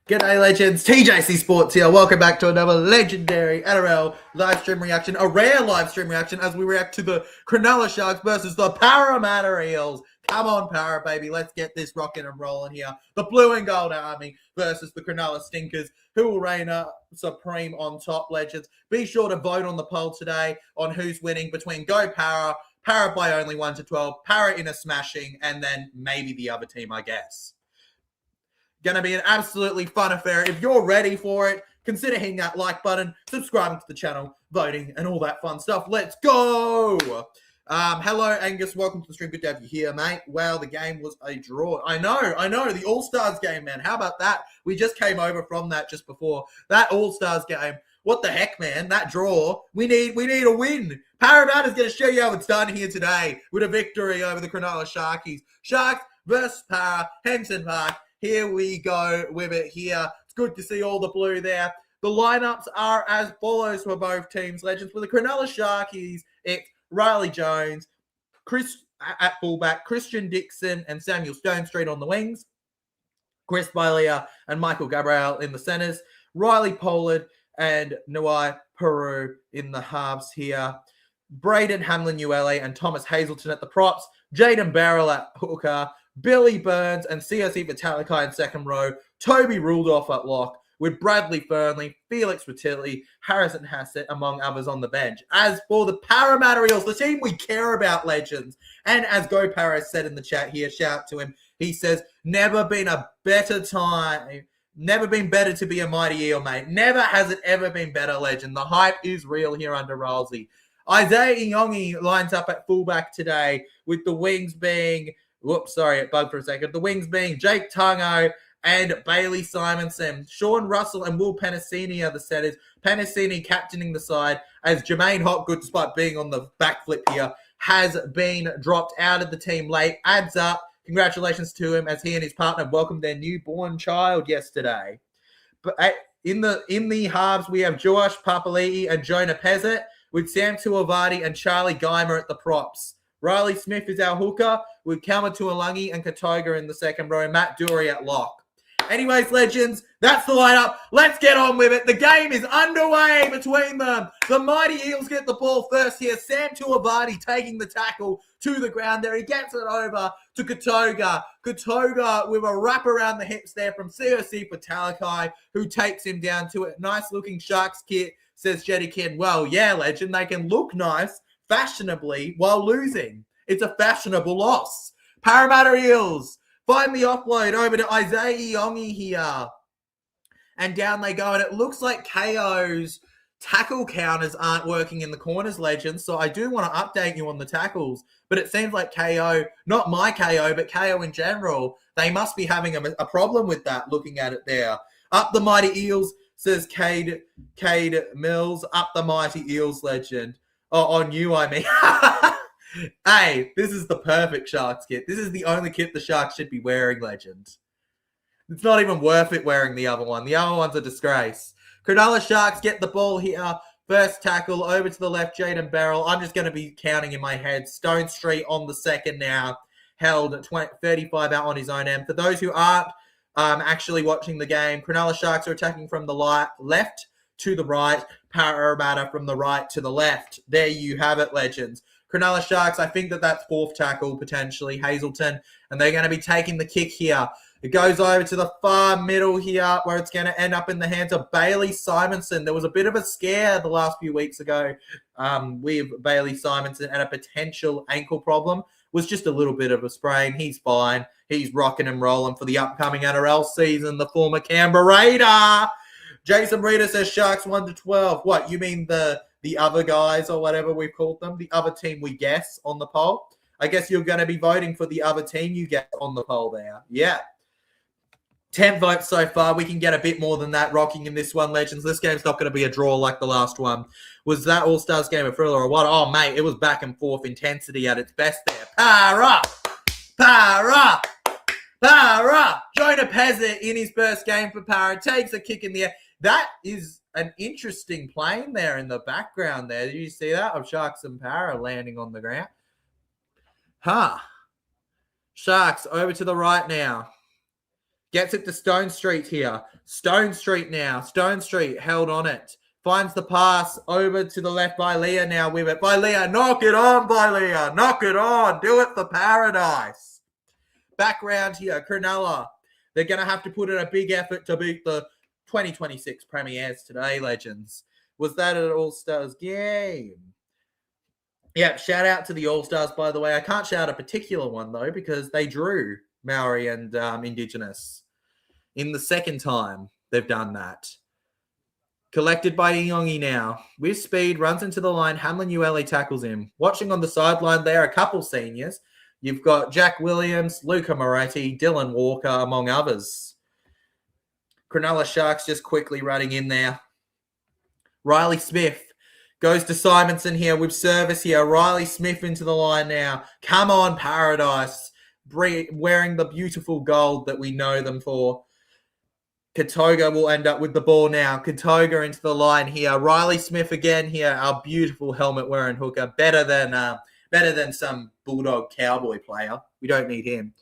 G'day legends, TJC Sports here. Welcome back to another legendary NRL live stream reaction, a rare live stream reaction as we react to the Cronulla Sharks versus the Parramatta Eels. Come on, Para, baby. Let's get this rocking and rolling here. The Blue and Gold Army versus the Cronulla Stinkers, who will reign supreme on top, legends. Be sure to vote on the poll today on who's winning between Go Para, Para by only 1 to 12, Para in a smashing, and then maybe the other team, I guess. Going to be an absolutely fun affair. If you're ready for it, consider hitting that like button, subscribing to the channel, voting, and all that fun stuff. Let's go! Hello, Angus. Welcome to the stream. Good to have you here, mate. Wow, the game was a draw. I know. The All-Stars game, man. How about that? We just came over from that just before. That All-Stars game. What the heck, man? That draw. We need a win. Parramatta's going to show you how it's done here today with a victory over the Cronulla Sharkies. Sharks versus Para, Henson Park. Here we go with it here. It's good to see all the blue there. The lineups are as follows for both teams, legends. For the Cronulla Sharkies, it's Riley Jones, Chris at fullback, Christian Dixon and Samuel Stonestreet on the wings, Chris Bailia and Michael Gabriel in the centres, Riley Pollard and Nawai Peru in the halves here, Braden Hamlin-Uele and Thomas Hazelton at the props, Jaden Barrell at hooker, Billy Burns and CSE Vitalikai in second row, Toby Rudolph at lock, with Bradley Fernley, Felix Ratilli, Harrison Hassett, among others on the bench. As for the Parramatta Eels, the team we care about, legends, and as Go Paris said in the chat here, shout out to him, he says, never been a better time, never been better to be a mighty Eel, mate. Never has it ever been better, legend. The hype is real here under Rolsey. Isaiah Iongi lines up at fullback today, with the wings being... Whoops, sorry, it bugged for a second. The wings being Jake Tungo and Bailey Simonson. Sean Russell and Will Penasini are the setters. Penasini captaining the side as Jermaine Hopgood, despite being on the backflip here, has been dropped out of the team late. Adds up. Congratulations to him as he and his partner welcomed their newborn child yesterday. But in the halves, we have Josh Papali'i and Jonah Pezzett with Sam Tuivasa and Charlie Geimer at the props. Riley Smith is our hooker with Kalmatualangi and Katoga in the second row. Matt Dury at lock. Anyways, legends, that's the lineup. Let's get on with it. The game is underway between them. The mighty Eels get the ball first here. Sam Tuivasa taking the tackle to the ground there. He gets it over to Katoga. Katoga with a wrap around the hips there from COC Patalakai, who takes him down to it. Nice looking Sharks kit, says Jetty Kid. Well, yeah, legend, they can look nice fashionably while losing. It's a fashionable loss. Parramatta Eels find the offload over to Isaiah Iongi here. And down they go. And it looks like Kayo's tackle counters aren't working in the corners, legends. So I do want to update you on the tackles. But it seems like Kayo, not my Kayo, but Kayo in general, they must be having a problem with that, looking at it there. Up the mighty Eels, says Cade Mills. Up the mighty Eels, legend. Oh, on you, I mean. Hey, this is the perfect Sharks kit. This is the only kit the Sharks should be wearing, legend. It's not even worth it wearing the other one. The other one's a disgrace. Cronulla Sharks get the ball here. First tackle over to the left, Jaden Barrell. I'm just going to be counting in my head. Stonestreet on the second now. Held 35 out on his own end. For those who aren't actually watching the game, Cronulla Sharks are attacking from the left to the right, Parramatta from the right to the left. There you have it, legends. Cronulla Sharks, I think that's fourth tackle, potentially, Hazelton, and they're going to be taking the kick here. It goes over to the far middle here, where it's going to end up in the hands of Bailey Simonson. There was a bit of a scare the last few weeks ago with Bailey Simonson and a potential ankle problem. It was just a little bit of a sprain. He's fine. He's rocking and rolling for the upcoming NRL season, the former Canberra Raider. Jason Reader says Sharks 1 to 12. What, you mean the other guys or whatever we've called them? The other team we guess on the poll? I guess you're going to be voting for the other team you get on the poll there. Yeah. 10 votes so far. We can get a bit more than that rocking in this one, legends. This game's not going to be a draw like the last one. Was that All-Stars game a thriller or what? Oh, mate, it was back and forth intensity at its best there. Para! Para! Para! Jonah Pezzett in his first game for Para takes a kick in the air. That is an interesting plane there in the background there. Did you see that? Of Sharks and Para landing on the ground. Sharks over to the right now. Gets it to Stone Street here. Stone Street now. Stone Street held on it. Finds the pass over to the left by Leah now with it. By Leah. Knock it on, by Leah. Knock it on. Do it for Paradise. Back round here. Cronulla. They're going to have to put in a big effort to beat the 2026 Premiers today, legends. Was that an All-Stars game? Yeah, shout out to the All-Stars, by the way. I can't shout a particular one, though, because they drew Maori and Indigenous in the second time they've done that. Collected by Iongi now. With speed, runs into the line. Hamlin Uele tackles him. Watching on the sideline there, a couple seniors. You've got Jack Williams, Luca Moretti, Dylan Walker, among others. Cronulla Sharks just quickly running in there. Riley Smith goes to Simonson here with service here. Riley Smith into the line now. Come on, Paradise. Wearing the beautiful gold that we know them for. Katoga will end up with the ball now. Katoga into the line here. Riley Smith again here. Our beautiful helmet-wearing hooker. Better than some Bulldog Cowboy player. We don't need him.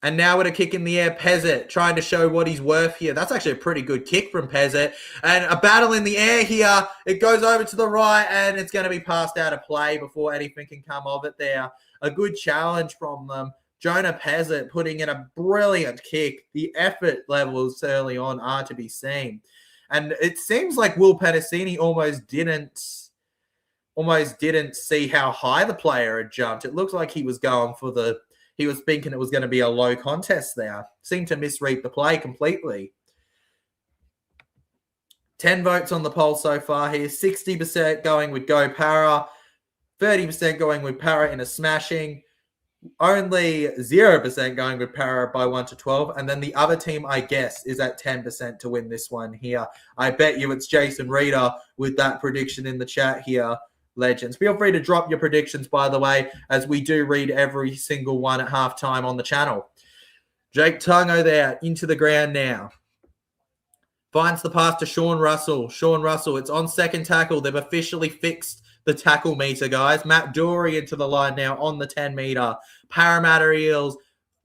And now with a kick in the air, Pezzett trying to show what he's worth here. That's actually a pretty good kick from Pezzett. And a battle in the air here. It goes over to the right and it's going to be passed out of play before anything can come of it there. A good challenge from them. Jonah Pezzett putting in a brilliant kick. The effort levels early on are to be seen. And it seems like Will Penasini almost didn't see how high the player had jumped. It looked like he was going for he was thinking it was going to be a low contest there. Seemed to misread the play completely. 10 votes on the poll so far here. 60% going with Go Para. 30% going with Para in a smashing. Only 0% going with Para by 1 to 12. And then the other team, I guess, is at 10% to win this one here. I bet you it's Jason Reeder with that prediction in the chat here. Legends. Feel free to drop your predictions, by the way, as we do read every single one at halftime on the channel. Jake Tungo there into the ground now. Finds the pass to Sean Russell. Sean Russell, it's on second tackle. They've officially fixed the tackle meter, guys. Matt Dory into the line now on the 10 meter. Parramatta Eels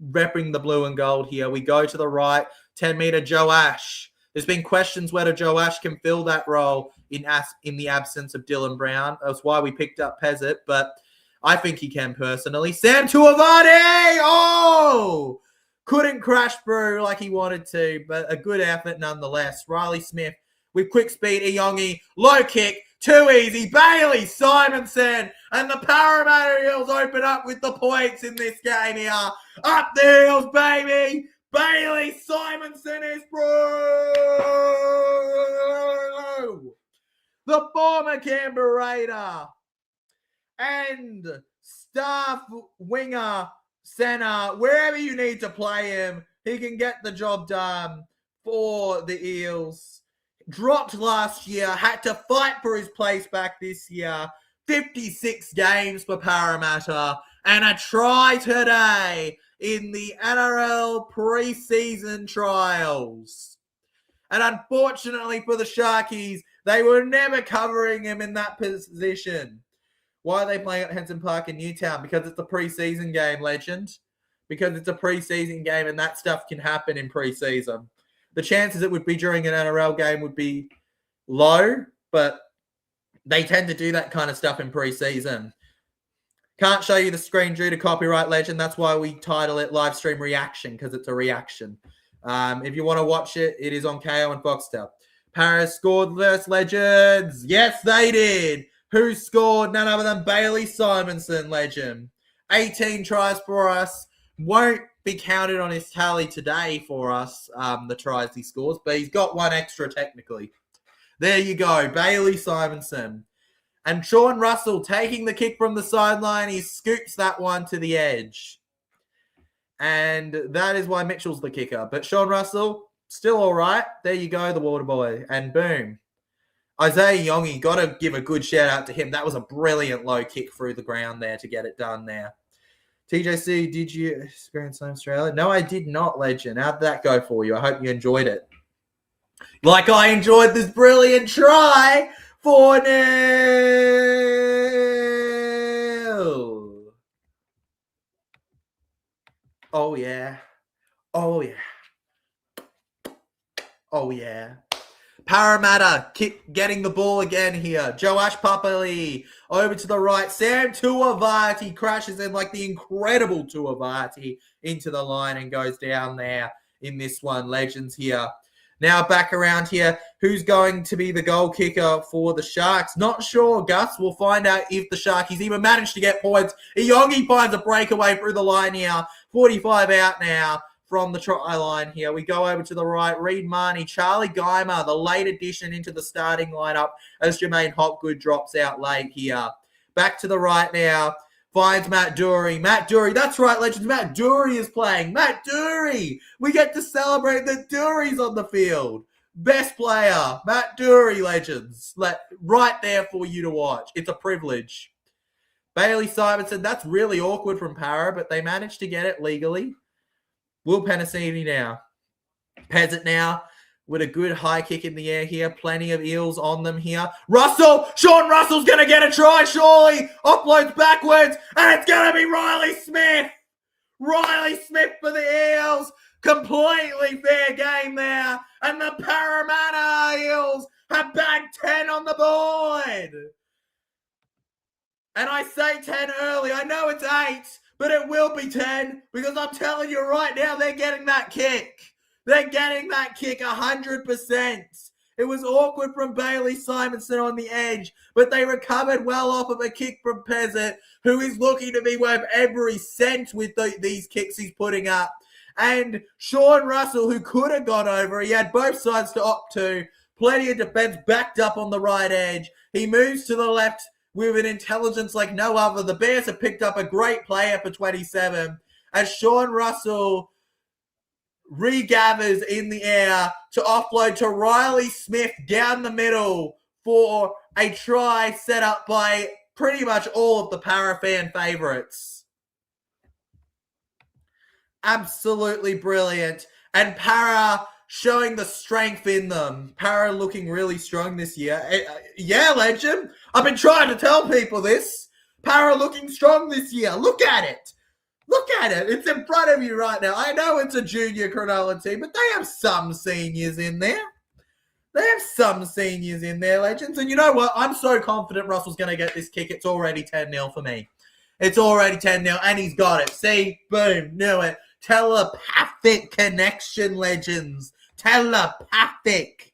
repping the blue and gold here. We go to the right. 10 meter Joe Ash. There's been questions whether Joe Ash can fill that role in the absence of Dylan Brown. That's why we picked up Pezzett, but I think he can personally. Sam Tuivasa! Oh! Couldn't crash through like he wanted to, but a good effort nonetheless. Riley Smith with quick speed. Iongi, low kick, too easy. Bailey Simonson, and the Parramatta Eels open up with the points in this game here. Up the Eels, baby! Bailey Simonson is through! The former Canberra Raider and staff winger, centre, wherever you need to play him, he can get the job done for the Eels. Dropped last year, had to fight for his place back this year. 56 games for Parramatta and a try today in the NRL preseason trials. And unfortunately for the Sharkies, they were never covering him in that position. Why are they playing at Henson Park in Newtown? Because it's a preseason game, legend. Because it's a preseason game and that stuff can happen in preseason. The chances it would be during an NRL game would be low, but they tend to do that kind of stuff in preseason. Can't show you the screen due to copyright, legend. That's why we title it Livestream Reaction, because it's a reaction. If you want to watch it, it is on Kayo and Foxtel. Paris scored versus Legends. Yes, they did. Who scored? None other than Bailey Simonson, legend. 18 tries for us. Won't be counted on his tally today for us, the tries he scores, but he's got one extra technically. There you go, Bailey Simonson. And Sean Russell taking the kick from the sideline. He scoops that one to the edge. And that is why Mitchell's the kicker. But Sean Russell, still all right. There you go, the water boy. And boom. Isaiah Iongi, got to give a good shout out to him. That was a brilliant low kick through the ground there to get it done there. TJC, did you experience in Australia? No, I did not, legend. How'd that go for you? I hope you enjoyed it. Like I enjoyed this brilliant try for Neil. Oh, yeah. Oh, yeah. Oh, yeah. Parramatta getting the ball again here. Joash Papali over to the right. Sam Tuavati crashes in like the incredible Tuavati into the line and goes down there in this one. Legends here. Now back around here. Who's going to be the goal kicker for the Sharks? Not sure, Gus. We'll find out if the Sharkies even manage to get points. Iyongi finds a breakaway through the line here. 45 out now from the try line here. We go over to the right. Reed Marnie, Charlie Geimer, the late addition into the starting lineup as Jermaine Hopgood drops out late here. Back to the right now. Finds Matt Dury. Matt Dury, that's right, legends. Matt Dury is playing. Matt Dury. We get to celebrate that Dury's on the field. Best player. Matt Dury, legends. Right there for you to watch. It's a privilege. Bailey Simonson, that's really awkward from Para, but they managed to get it legally. Will Penasini now. Peasant now with a good high kick in the air here. Plenty of Eels on them here. Russell! Sean Russell's going to get a try, surely. Offloads backwards, and it's going to be Riley Smith. Riley Smith for the Eels. Completely fair game there. And the Parramatta Eels have bagged 10 on the board. And I say 10 early. I know it's 8. But it will be 10 because I'm telling you right now, they're getting that kick. They're getting that kick 100%. It was awkward from Bailey Simonson on the edge, but they recovered well off of a kick from Peasant, who is looking to be worth every cent with these kicks he's putting up. And Sean Russell, who could have gone over, he had both sides to opt to. Plenty of defense backed up on the right edge. He moves to the left with an intelligence like no other. The Bears have picked up a great player for 27 as Sean Russell regathers in the air to offload to Riley Smith down the middle for a try set up by pretty much all of the Para fan favourites. Absolutely brilliant. And Para showing the strength in them. Para looking really strong this year. Yeah, legend. I've been trying to tell people this. Para looking strong this year. Look at it. Look at it. It's in front of you right now. I know it's a junior Cronulla team, but they have some seniors in there. They have some seniors in there, legends. And you know what? I'm so confident Russell's going to get this kick. It's already 10-0 for me. It's already 10-0, and he's got it. See? Boom. Knew it. Telepathic connection, legends. Telepathic.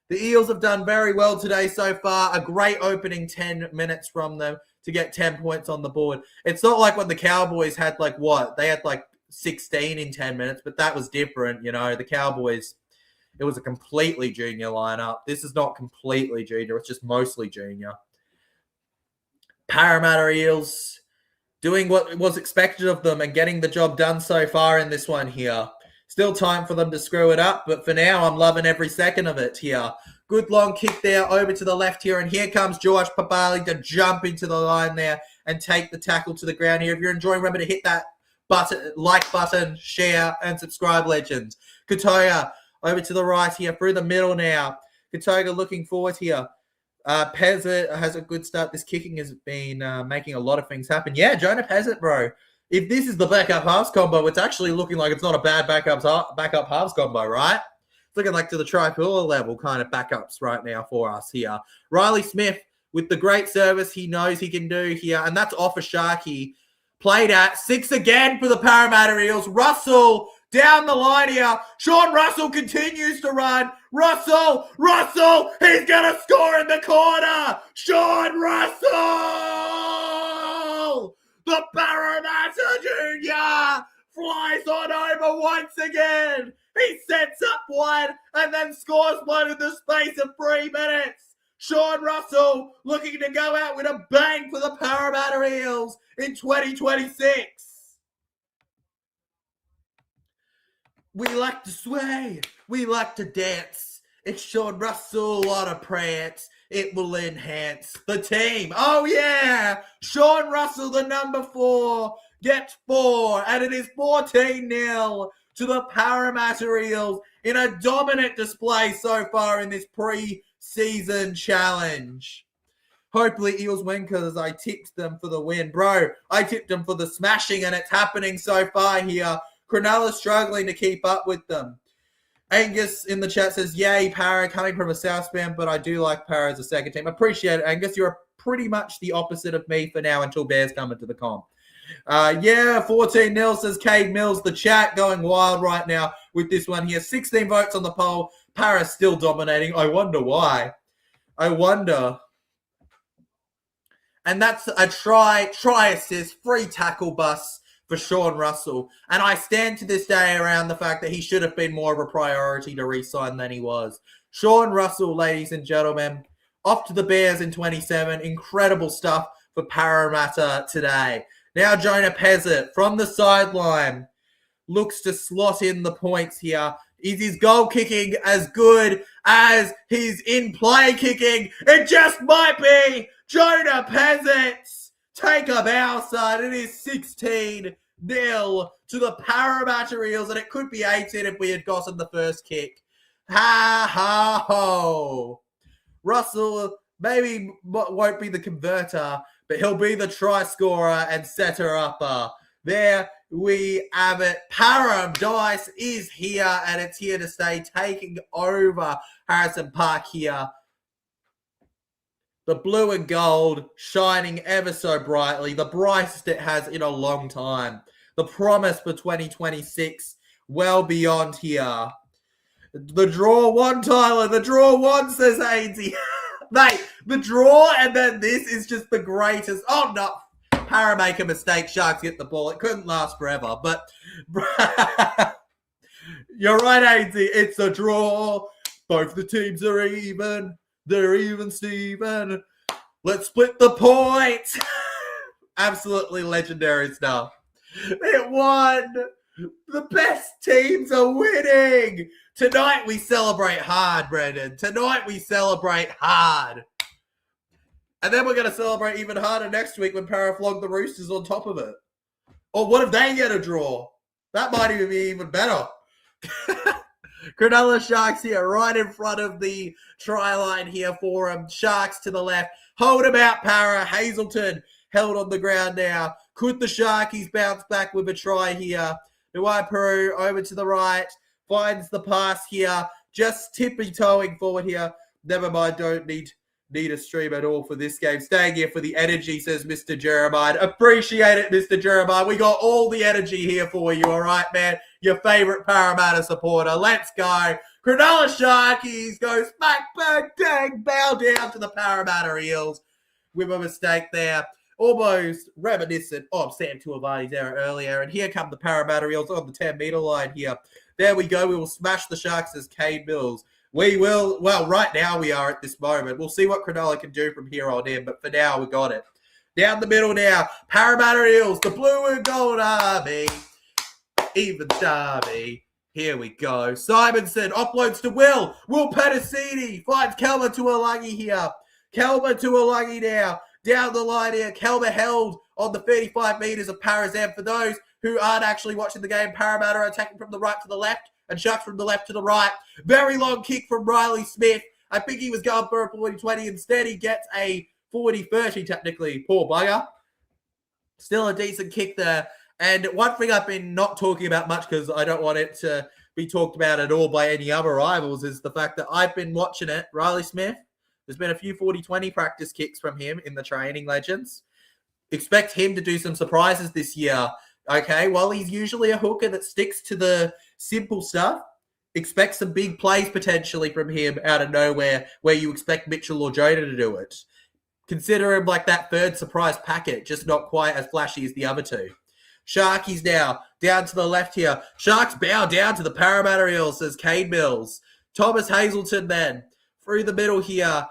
The Eels have done very well today so far. A great opening 10 minutes from them to get 10 points on the board. It's not like when the Cowboys had They had 16 in 10 minutes, but that was different, you know. The Cowboys, it was a completely junior lineup. This is not completely junior. It's just mostly junior. Parramatta Eels doing what was expected of them and getting the job done so far in this one here. Still time for them to screw it up, but for now, I'm loving every second of it here. Good long kick there over to the left here, and here comes Joash Papali to jump into the line there and take the tackle to the ground here. If you're enjoying, remember to hit that like button, share, and subscribe, legends. Katoya over to the right here, through the middle now. Katoya looking forward here. Peasant has a good start. This kicking has been making a lot of things happen. Yeah, Jonah Peasant, bro. If this is the backup halves combo, it's actually looking like it's not a bad backup halves combo, right? It's looking like to the Tripula level kind of backups right now for us here. Riley Smith with the great service he knows he can do here, and that's off a Sharky. Played at 6 again for the Parramatta Eels. Russell down the line here. Sean Russell continues to run. Russell, he's going to score in the corner. Sean Russell! The Parramatta Junior flies on over once again. He sets up one and then scores one in the space of 3 minutes. Sean Russell looking to go out with a bang for the Parramatta Eels in 2026. We like to sway. We like to dance. It's Sean Russell on a prance. It will enhance the team. Oh, yeah. Sean Russell, the number 4, gets 4. And it is 14-0 to the Parramatta Eels in a dominant display so far in this pre-season challenge. Hopefully Eels win because I tipped them for the win. Bro, I tipped them for the smashing, and it's happening so far here. Cronulla struggling to keep up with them. Angus in the chat says, yay, Para coming from a Southbound, but I do like Para as a second team. Appreciate it, Angus. You're pretty much the opposite of me for now until Bears come into the comp. 14-0 says Cade Mills. The chat going wild right now with this one here. 16 votes on the poll. Para still dominating. I wonder why. I wonder. And that's a try assist, free tackle bus for Sean Russell. And I stand to this day around the fact that he should have been more of a priority to re-sign than he was. Sean Russell, ladies and gentlemen, off to the Bears in 27. Incredible stuff for Parramatta today. Now Jonah Pezzett from the sideline looks to slot in the points here. Is his goal kicking as good as his in-play kicking? It just might be. Jonah Pezzett take a bow side. It is 16-0 to the Parramatta Eels, and it could be 18 if we had gotten the first kick. Ha ha ho. Russell maybe won't be the converter, but he'll be the try scorer and setter upper. There we have it. Paradise is here, and it's here to stay, taking over Harrison Park here. The blue and gold shining ever so brightly, the brightest it has in a long time. The promise for 2026, well beyond here. The draw one, Tyler. The draw one, says Ainsy. Mate, the draw and then this is just the greatest. Oh, no. Para make a mistake. Sharks get the ball. It couldn't last forever. But you're right, Ainsy. It's a draw. Both the teams are even. They're even, Steven. Let's split the points. Absolutely legendary stuff. It won. The best teams are winning. Tonight we celebrate hard, Brendan. Tonight we celebrate hard. And then we're going to celebrate even harder next week when Para flog the Roosters on top of it. Or what if they get a draw? That might even be even better. Cronulla Sharks here, right in front of the try line here for them. Sharks to the left. Hold him out, Para. Hazelton held on the ground now. Could the Sharkies bounce back with a try here? Nuai Peru over to the right. Finds the pass here. Just tippy-toeing forward here. Never mind, don't need a stream at all for this game. Staying here for the energy, says Mr. Jeremiah. Appreciate it, Mr. Jeremiah. We got all the energy here for you, all right, man? Your favorite Parramatta supporter. Let's go. Cronulla Sharkies go smack, bang, dang, bow down to the Parramatta Eels with a mistake there. Almost reminiscent of Sam Tuivasi's error earlier. And here come the Parramatta Eels on the 10-metre line here. There we go. We will smash the Sharks as Cade Mills. We will, well, right now we are at this moment. We'll see what Cronulla can do from here on in, but for now, we got it. Down the middle now, Parramatta Eels, the blue and gold army, even Derby. Here we go. Simonson uploads to Will. Will Petticini finds Kelma Tuolungi here. Kelma Tuolungi now. Down the line here, Kelma held on the 35 metres of Parazam. For those who aren't actually watching the game, Parramatta are attacking from the right to the left, and Sharks from the left to the right. Very long kick from Riley Smith. I think he was going for a 40-20. Instead, he gets a 40-30 technically. Poor bugger. Still a decent kick there. And one thing I've been not talking about much because I don't want it to be talked about at all by any other rivals is the fact that I've been watching it. Riley Smith, there's been a few 40-20 practice kicks from him in the training legends. Expect him to do some surprises this year. Okay, while he's usually a hooker that sticks to the simple stuff, expect some big plays potentially from him out of nowhere where you expect Mitchell or Jonah to do it. Consider him like that third surprise packet, just not quite as flashy as the other two. Sharkies now, down to the left here. Sharks bow down to the Parramatta Eels, says Cade Mills. Thomas Hazelton then, through the middle here.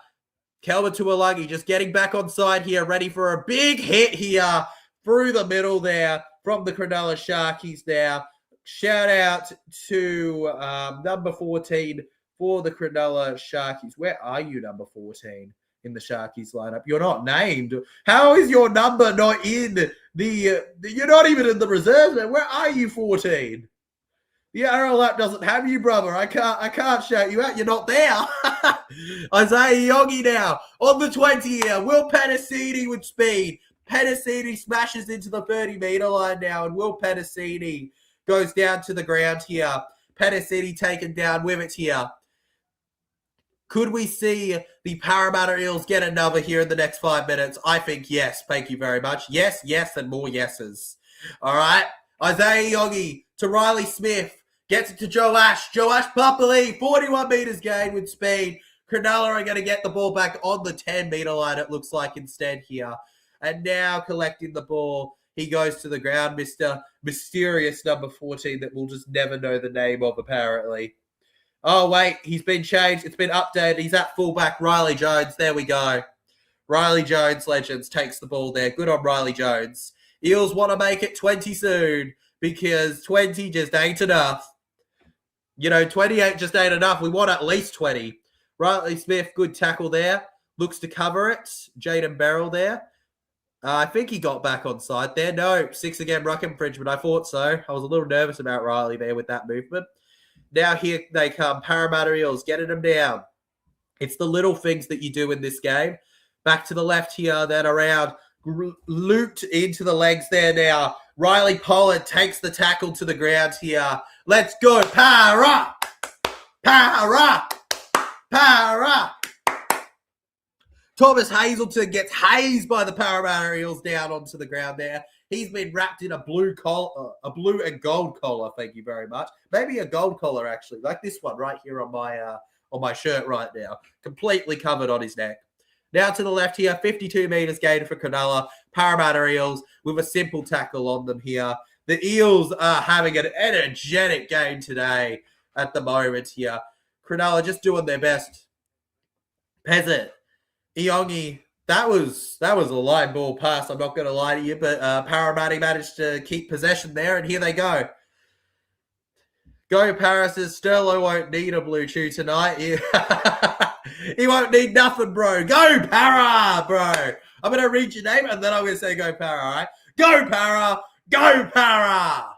Kelvin Tuolungi just getting back on side here, ready for a big hit here through the middle there from the Cronulla Sharkies now. Shout out to number 14 for the Cronulla Sharkies. Where are you, number 14, in the Sharkies lineup? You're not named. How is your number not in the you're not even in the reserves, man. Where are you, 14? The NRL app doesn't have you, brother. I can't shout you out. You're not there. Isaiah Yogi now on the 20 here. Will Petticini with speed. Petticini smashes into the 30-metre line now, and Will Petticini goes down to the ground here. Pettis City taken down with it here. Could we see the Parramatta Eels get another here in the next 5 minutes? I think yes. Thank you very much. Yes, yes, and more yeses. All right. Isaiah Yogi to Riley Smith. Gets it to Joe Ash. Joe Ash properly. 41 metres gained with speed. Cronulla are going to get the ball back on the 10-metre line, it looks like, instead here. And now collecting the ball, he goes to the ground, Mr. Mysterious number 14 that we'll just never know the name of, apparently. Oh, wait, he's been changed. It's been updated. He's at fullback, Riley Jones. There we go. Riley Jones, Legends, takes the ball there. Good on Riley Jones. Eels want to make it 20 soon because 20 just ain't enough. 28 just ain't enough. We want at least 20. Riley Smith, good tackle there. Looks to cover it. Jaden Beryl there. I think he got back on side there. No, 6 again, ruck infringement. I thought so. I was a little nervous about Riley there with that movement. Now here they come. Parramatta Eels getting them down. It's the little things that you do in this game. Back to the left here, then around. Looped into the legs there now. Riley Pollard takes the tackle to the ground here. Let's go. Para! Para! Para! Thomas Hazelton gets hazed by the Parramatta Eels down onto the ground there. He's been wrapped in a blue and gold collar. Thank you very much. Maybe a gold collar, actually, like this one right here on my shirt right now. Completely covered on his neck. Now to the left here, 52 metres gained for Cronulla. Parramatta Eels with a simple tackle on them here. The Eels are having an energetic game today at the moment here. Cronulla just doing their best. Peasant, Iongi, that was a line ball pass, I'm not going to lie to you, but Parramatta managed to keep possession there, and here they go. Go Paris says Sterlo won't need a blue chew tonight. He won't need nothing, bro. Go Para, bro. I'm going to read your name, and then I'm going to say go Para, all right? Go Para! Go Para!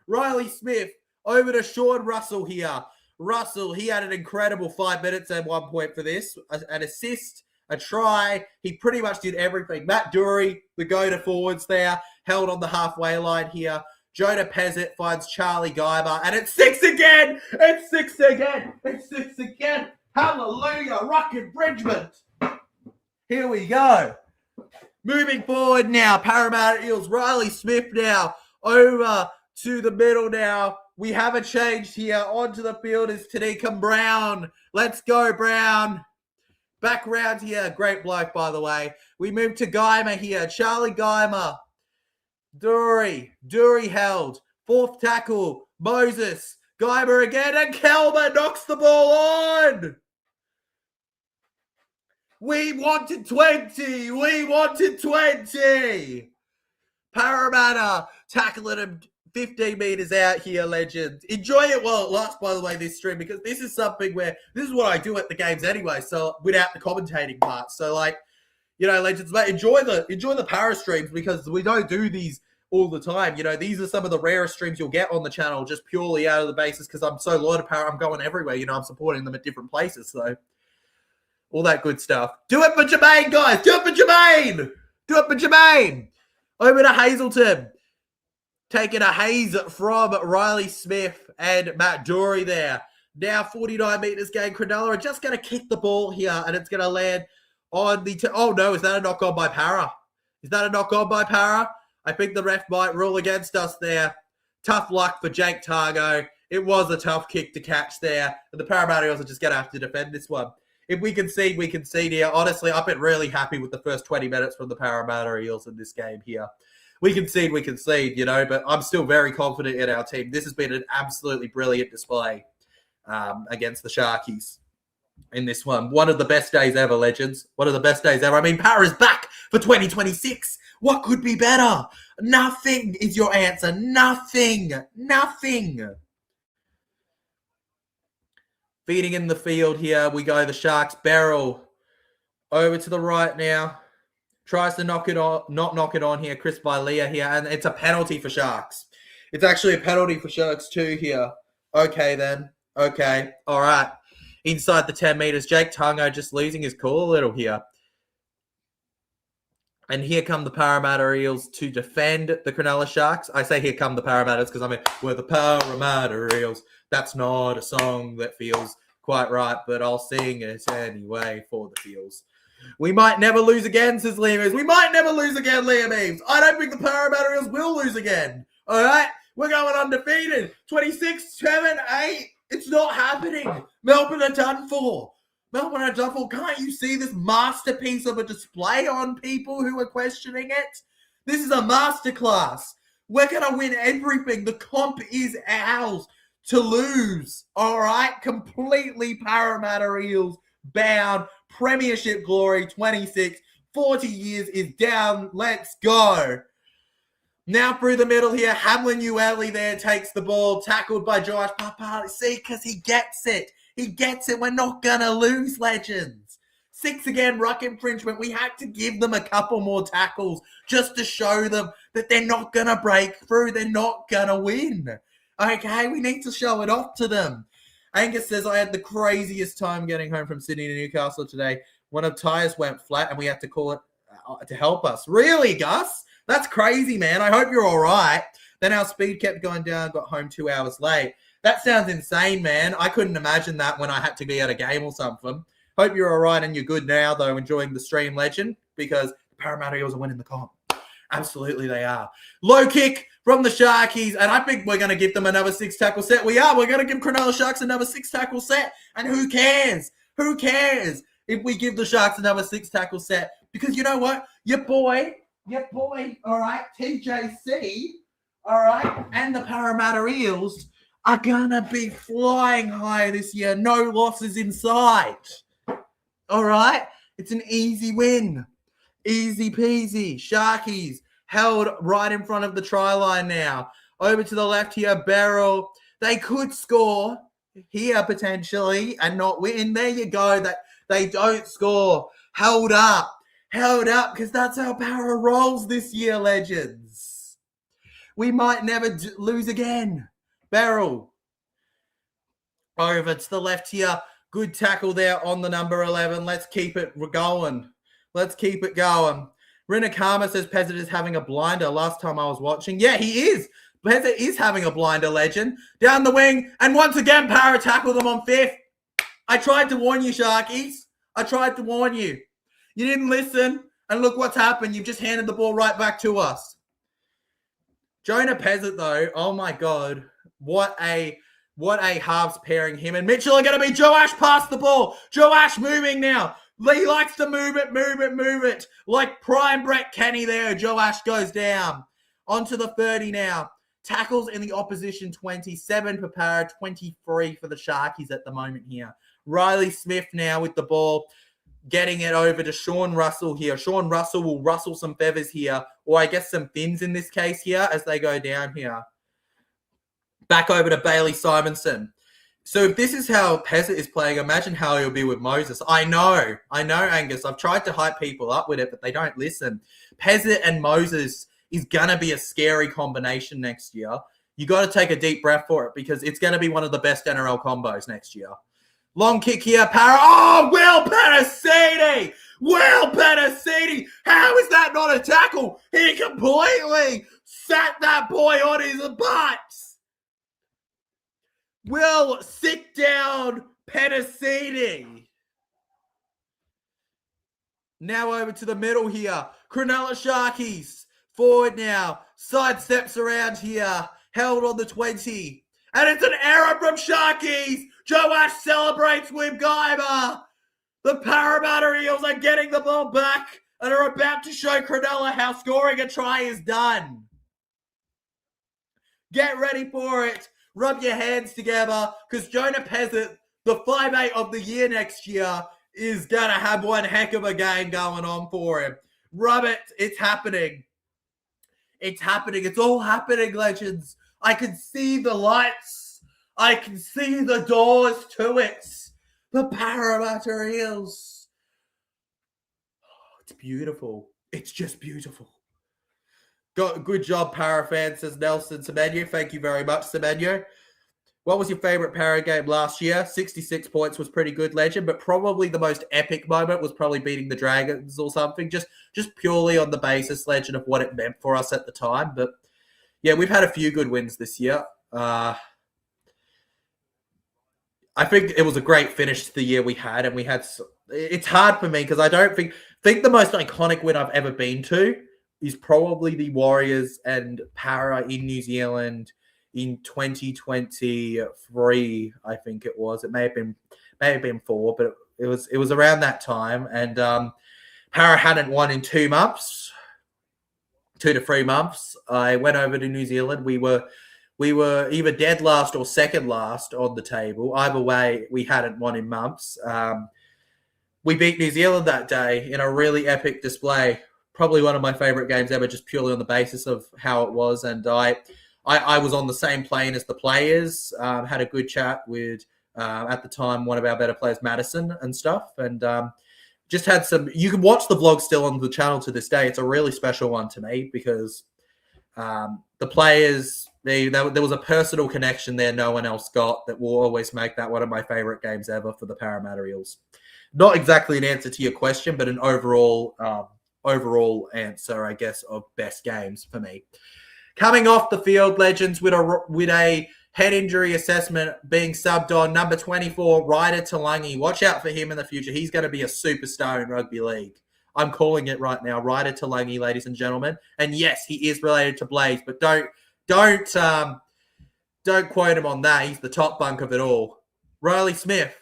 Riley Smith over to Sean Russell here. Russell, he had an incredible 5 minutes at one point for this. An assist, a try. He pretty much did everything. Matt Dury, the go-to forwards there, held on the halfway line here. Jonah Pezzett finds Charlie Guymer, and it's 6 again! It's 6 again! It's 6 again! Hallelujah! Ruck infringement! Here we go. Moving forward now, Parramatta Eels, Riley Smith now, over to the middle now. We have a change here. Onto the field is Tanika Brown. Let's go, Brown. Back round here. Great bloke, by the way. We move to Guymer here. Charlie Guymer. Dury held. Fourth tackle. Moses. Guymer again. And Kelmer knocks the ball on. We wanted 20. We wanted 20. Parramatta tackling him 15 metres out here, legends. Enjoy it while it lasts, by the way, this stream, because this is something where this is what I do at the games anyway, so without the commentating part. So, legends, mate, enjoy the para streams because we don't do these all the time. These are some of the rarest streams you'll get on the channel just purely out of the basis because I'm so loyal to para. I'm going everywhere. I'm supporting them at different places, so all that good stuff. Do it for Jermaine, guys. Do it for Jermaine. Do it for Jermaine. Over to Hazelton. Taking a haze from Riley Smith and Matt Dury there. Now 49 metres gained. Cronulla are just going to kick the ball here and it's going to land on the... oh, no. Is that a knock on by Para? Is that a knock on by Para? I think the ref might rule against us there. Tough luck for Jake Targo. It was a tough kick to catch there. And the Parramatta Eels are just going to have to defend this one. If we concede, we concede here. Honestly, I've been really happy with the first 20 minutes from the Parramatta Eels in this game here. We concede, but I'm still very confident in our team. This has been an absolutely brilliant display against the Sharkies in this one. One of the best days ever, legends. One of the best days ever. I mean, Para's back for 2026. What could be better? Nothing is your answer. Nothing. Nothing. Feeding in the field here. We go the Sharks. Beryl over to the right now. Tries to knock it on, not knock it on here. Chris Vilea here, and it's a penalty for Sharks. It's actually a penalty for Sharks too here. Okay then. Okay. All right. Inside the 10 metres. Jake Tango just losing his cool a little here. And here come the Parramatta Eels to defend the Cronulla Sharks. I say here come the Parramattas because I mean, we're the Parramatta Eels. That's not a song that feels quite right, but I'll sing it anyway for the Eels. We might never lose again, says Liam Eames. We might never lose again, Liam Eames. I don't think the Parramatta Eels will lose again. All right? We're going undefeated. 26, 7, 8. It's not happening. Melbourne are done for. Melbourne are done for. Can't you see this masterpiece of a display on people who are questioning it? This is a masterclass. We're going to win everything. The comp is ours to lose. All right? Completely Parramatta Eels bound. Premiership glory, 26. 40 years is down. Let's go. Now through the middle here, Hamlin Ueli there takes the ball, tackled by Josh Papali. See, because he gets it. He gets it. We're not going to lose, legends. 6 again, ruck infringement. We had to give them a couple more tackles just to show them that they're not going to break through. They're not going to win. Okay, we need to show it off to them. Angus says, I had the craziest time getting home from Sydney to Newcastle today. One of tyres went flat and we had to call it to help us. Really, Gus? That's crazy, man. I hope you're all right. Then our speed kept going down, got home 2 hours late. That sounds insane, man. I couldn't imagine that when I had to be at a game or something. Hope you're all right and you're good now, though, enjoying the stream, legend, because the Parramatta Eels are winning the comp. Absolutely they are. Low kick from the Sharkies, and I think we're going to give them another 6-tackle set. We are. We're going to give Cronulla Sharks another 6-tackle set, and who cares? Who cares if we give the Sharks another 6-tackle set? Because you know what? Your boy, all right, TJC, all right, and the Parramatta Eels are going to be flying high this year. No losses in sight. All right? It's an easy win. Easy peasy. Sharkies held right in front of the try line now. Over to the left here, Beryl. They could score here potentially and not win. There you go. That they don't score. Held up because that's how Para rolls this year, legends. We might never lose again. Beryl. Over to the left here. Good tackle there on the number 11. Let's keep it going. Let's keep it going. Rinakama says Pezzett is having a blinder last time I was watching. Yeah, he is. Pezzett is having a blinder, legend. Down the wing. And once again, Para tackled them on 5th. I tried to warn you, Sharkies. I tried to warn you. You didn't listen. And look what's happened. You've just handed the ball right back to us. Jonah Pezzett, though. Oh, my God. What a halves pairing. Him and Mitchell are going to be Joash past the ball. Joash moving now. Lee likes to move it. Like prime Brett Kenny there. Joash goes down. Onto the 30 now. Tackles in the opposition 27 for Para, 23 for the Sharkies at the moment here. Riley Smith now with the ball. Getting it over to Sean Russell here. Sean Russell will rustle some feathers here. Or I guess some fins in this case here as they go down here. Back over to Bailey Simonson. So if this is how Pezzett is playing, imagine how he'll be with Moses. I know, Angus. I've tried to hype people up with it, but they don't listen. Pezzett and Moses is going to be a scary combination next year. You got to take a deep breath for it because it's going to be one of the best NRL combos next year. Long kick here, Para. Oh, Will Penasini! How is that not a tackle? He completely sat that boy on his butt. Will, sit down, Penasini. Now over to the middle here. Cronulla Sharkies. Forward now. Side steps around here. Held on the 20. And it's an error from Sharkies. Joash celebrates with Guyver. The Parramatta Eels are getting the ball back and are about to show Cronulla how scoring a try is done. Get ready for it. Rub your hands together because Jonah Pezzett, the 5'8" of the year next year, is going to have one heck of a game going on for him. Rub it. It's happening. It's happening. It's all happening, legends. I can see the lights. I can see the doors to it. The Parramatta Eels. Oh, it's beautiful. It's just beautiful. Good job, Para fan, says Nelson Semenyo. Thank you very much, Semenyo. What was your favourite Para game last year? 66 points was pretty good, Legend, but probably the most epic moment was probably beating the Dragons or something, just purely on the basis, Legend, of what it meant for us at the time. But yeah, we've had a few good wins this year. I think it was a great finish to the year we had, and we had. It's hard for me because I don't think the most iconic win I've ever been to is probably the Warriors and Para in New Zealand in 2023. I think it was. It may have been 4, but it was around that time. And Para hadn't won in 2 months, 2 to 3 months. I went over to New Zealand. We were either dead last or second last on the table. Either way, we hadn't won in months. We beat New Zealand that day in a really epic display. Probably one of my favorite games ever, just purely on the basis of how it was. And I was on the same plane as the players, had a good chat with, at the time, one of our better players, Madison, and stuff. And just had some... You can watch the vlog still on the channel to this day. It's a really special one to me because the players... there was a personal connection there no one else got that will always make that one of my favorite games ever for the Parramatta Eels. Not exactly an answer to your question, but an overall answer, I guess, of best games for me. Coming off the field, Legends, with a head injury assessment being subbed on, number 24, Ryder Talangi. Watch out for him in the future. He's going to be a superstar in rugby league. I'm calling it right now. Ryder Talangi, ladies and gentlemen. And yes, he is related to Blaze, but don't quote him on that. He's the top bunk of it all. Riley Smith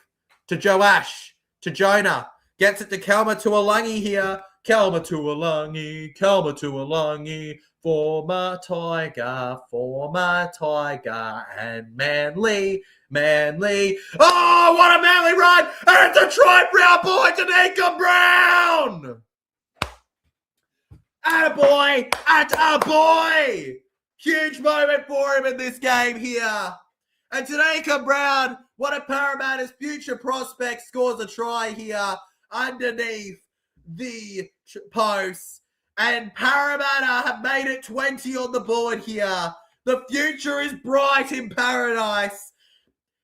to Joash to Jonah. Gets it to Kelma Tuolangi here. Kelma Tuolangi. Former Tiger. And Manly. Oh, what a Manly run. And it's a try for our boy, Danica Brown. Attaboy. Huge moment for him in this game here. And Danica Brown, one of Parramatta's future prospects, scores a try here underneath the post. And Parramatta have made it 20 on the board here. The future is bright in paradise.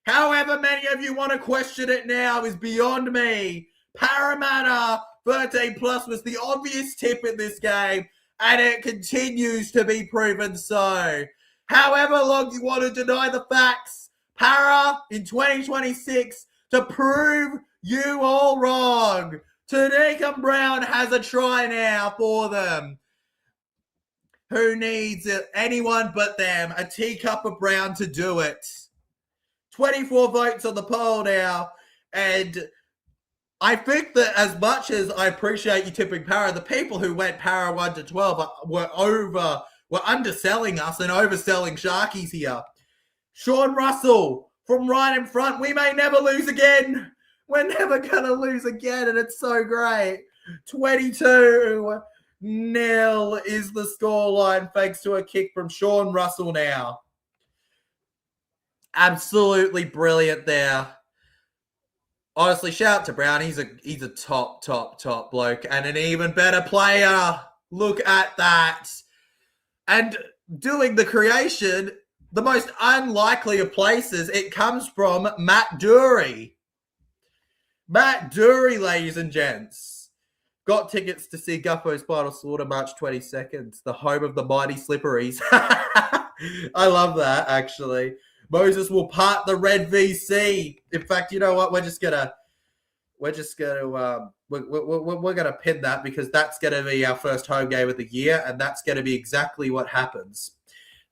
However many of you want to question it now is beyond me. Parramatta 13 plus was the obvious tip in this game, and it continues to be proven so. However long you want to deny the facts, Para in 2026 to prove you all wrong. Danica Brown has a try now for them. Who needs it? Anyone but them. A teacup of Brown to do it. 24 votes on the poll now. And I think that as much as I appreciate you tipping Para, the people who went Para 1 to 12 were underselling us and overselling Sharkies here. Sean Russell from right in front. We may never lose again. We're never going to lose again, and it's so great. 22-0 is the scoreline thanks to a kick from Sean Russell now. Absolutely brilliant there. Honestly, shout out to Brown. He's a top bloke and an even better player. Look at that. And doing the creation, the most unlikely of places, it comes from Matt Dury. Matt Dury, ladies and gents. Got tickets to see Guffo's Final Slaughter March 22nd, the home of the mighty Slipperies. I love that, actually. Moses will part the red VC. In fact, you know what? We're gonna pin that because that's gonna be our first home game of the year, and that's gonna be exactly what happens.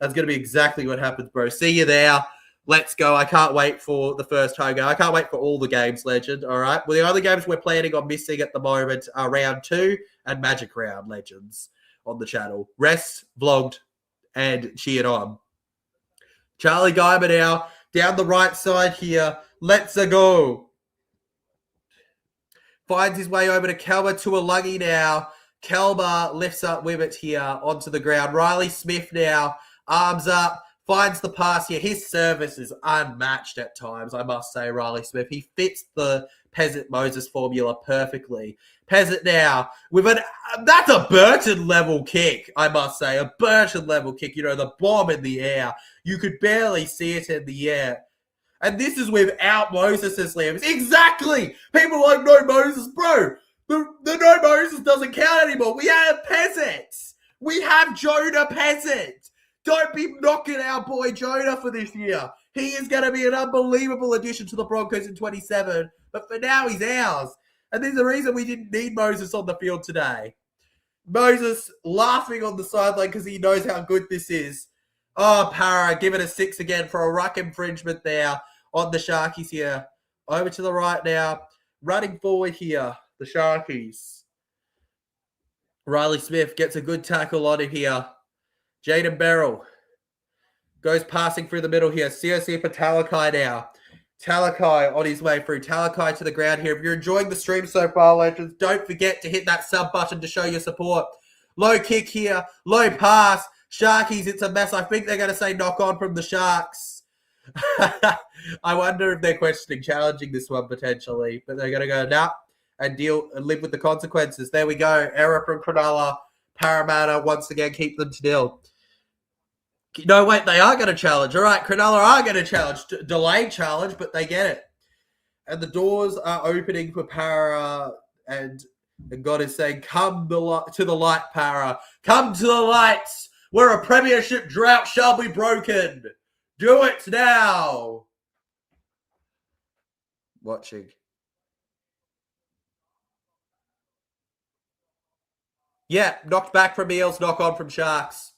That's gonna be exactly what happens, bro. See you there. Let's go. I can't wait for the first home game. I can't wait for all the games, Legend. All right. Well, the other games we're planning on missing at the moment are Round 2 and Magic Round, Legends, on the channel. Rest, vlogged, and cheered on. Charlie Guyman now down the right side here. Let's go. Finds his way over to Kelma Tuolangi now. Kelma lifts up with it here onto the ground. Riley Smith now, arms up. Finds the pass here. His service is unmatched at times, I must say, Riley Smith. He fits the Peasant Moses formula perfectly. Peasant now with that's a Burton level kick, I must say. A Burton level kick. You know, the bomb in the air. You could barely see it in the air. And this is without Moses as slams. Exactly! People are like, no Moses, bro. The no Moses doesn't count anymore. We have peasants. We have Jonah Peasant. Don't be knocking our boy Jonah for this year. He is going to be an unbelievable addition to the Broncos in 27. But for now, he's ours. And there's a reason we didn't need Moses on the field today. Moses laughing on the sideline because he knows how good this is. Oh, Para, give it a 6 again for a ruck infringement there on the Sharkies here. Over to the right now. Running forward here, the Sharkies. Riley Smith gets a good tackle on him here. Jaden Beryl goes passing through the middle here. COC for Talakai now. Talakai on his way through. Talakai to the ground here. If you're enjoying the stream so far, legends, don't forget to hit that sub button to show your support. Low kick here. Low pass. Sharkies, it's a mess. I think they're going to say knock on from the Sharks. I wonder if they're questioning challenging this one potentially. But they're going to go, nah, and live with the consequences. There we go. Error from Cronulla. Parramatta once again keep them to nil. No, wait, they are going to challenge. All right, Cronulla are going to challenge. Delayed challenge, but they get it. And the doors are opening for Para, and God is saying, come to the light, Para. Come to the lights, where a premiership drought shall be broken. Do it now. Watching. Yeah, knocked back from Eels, knock on from Sharks.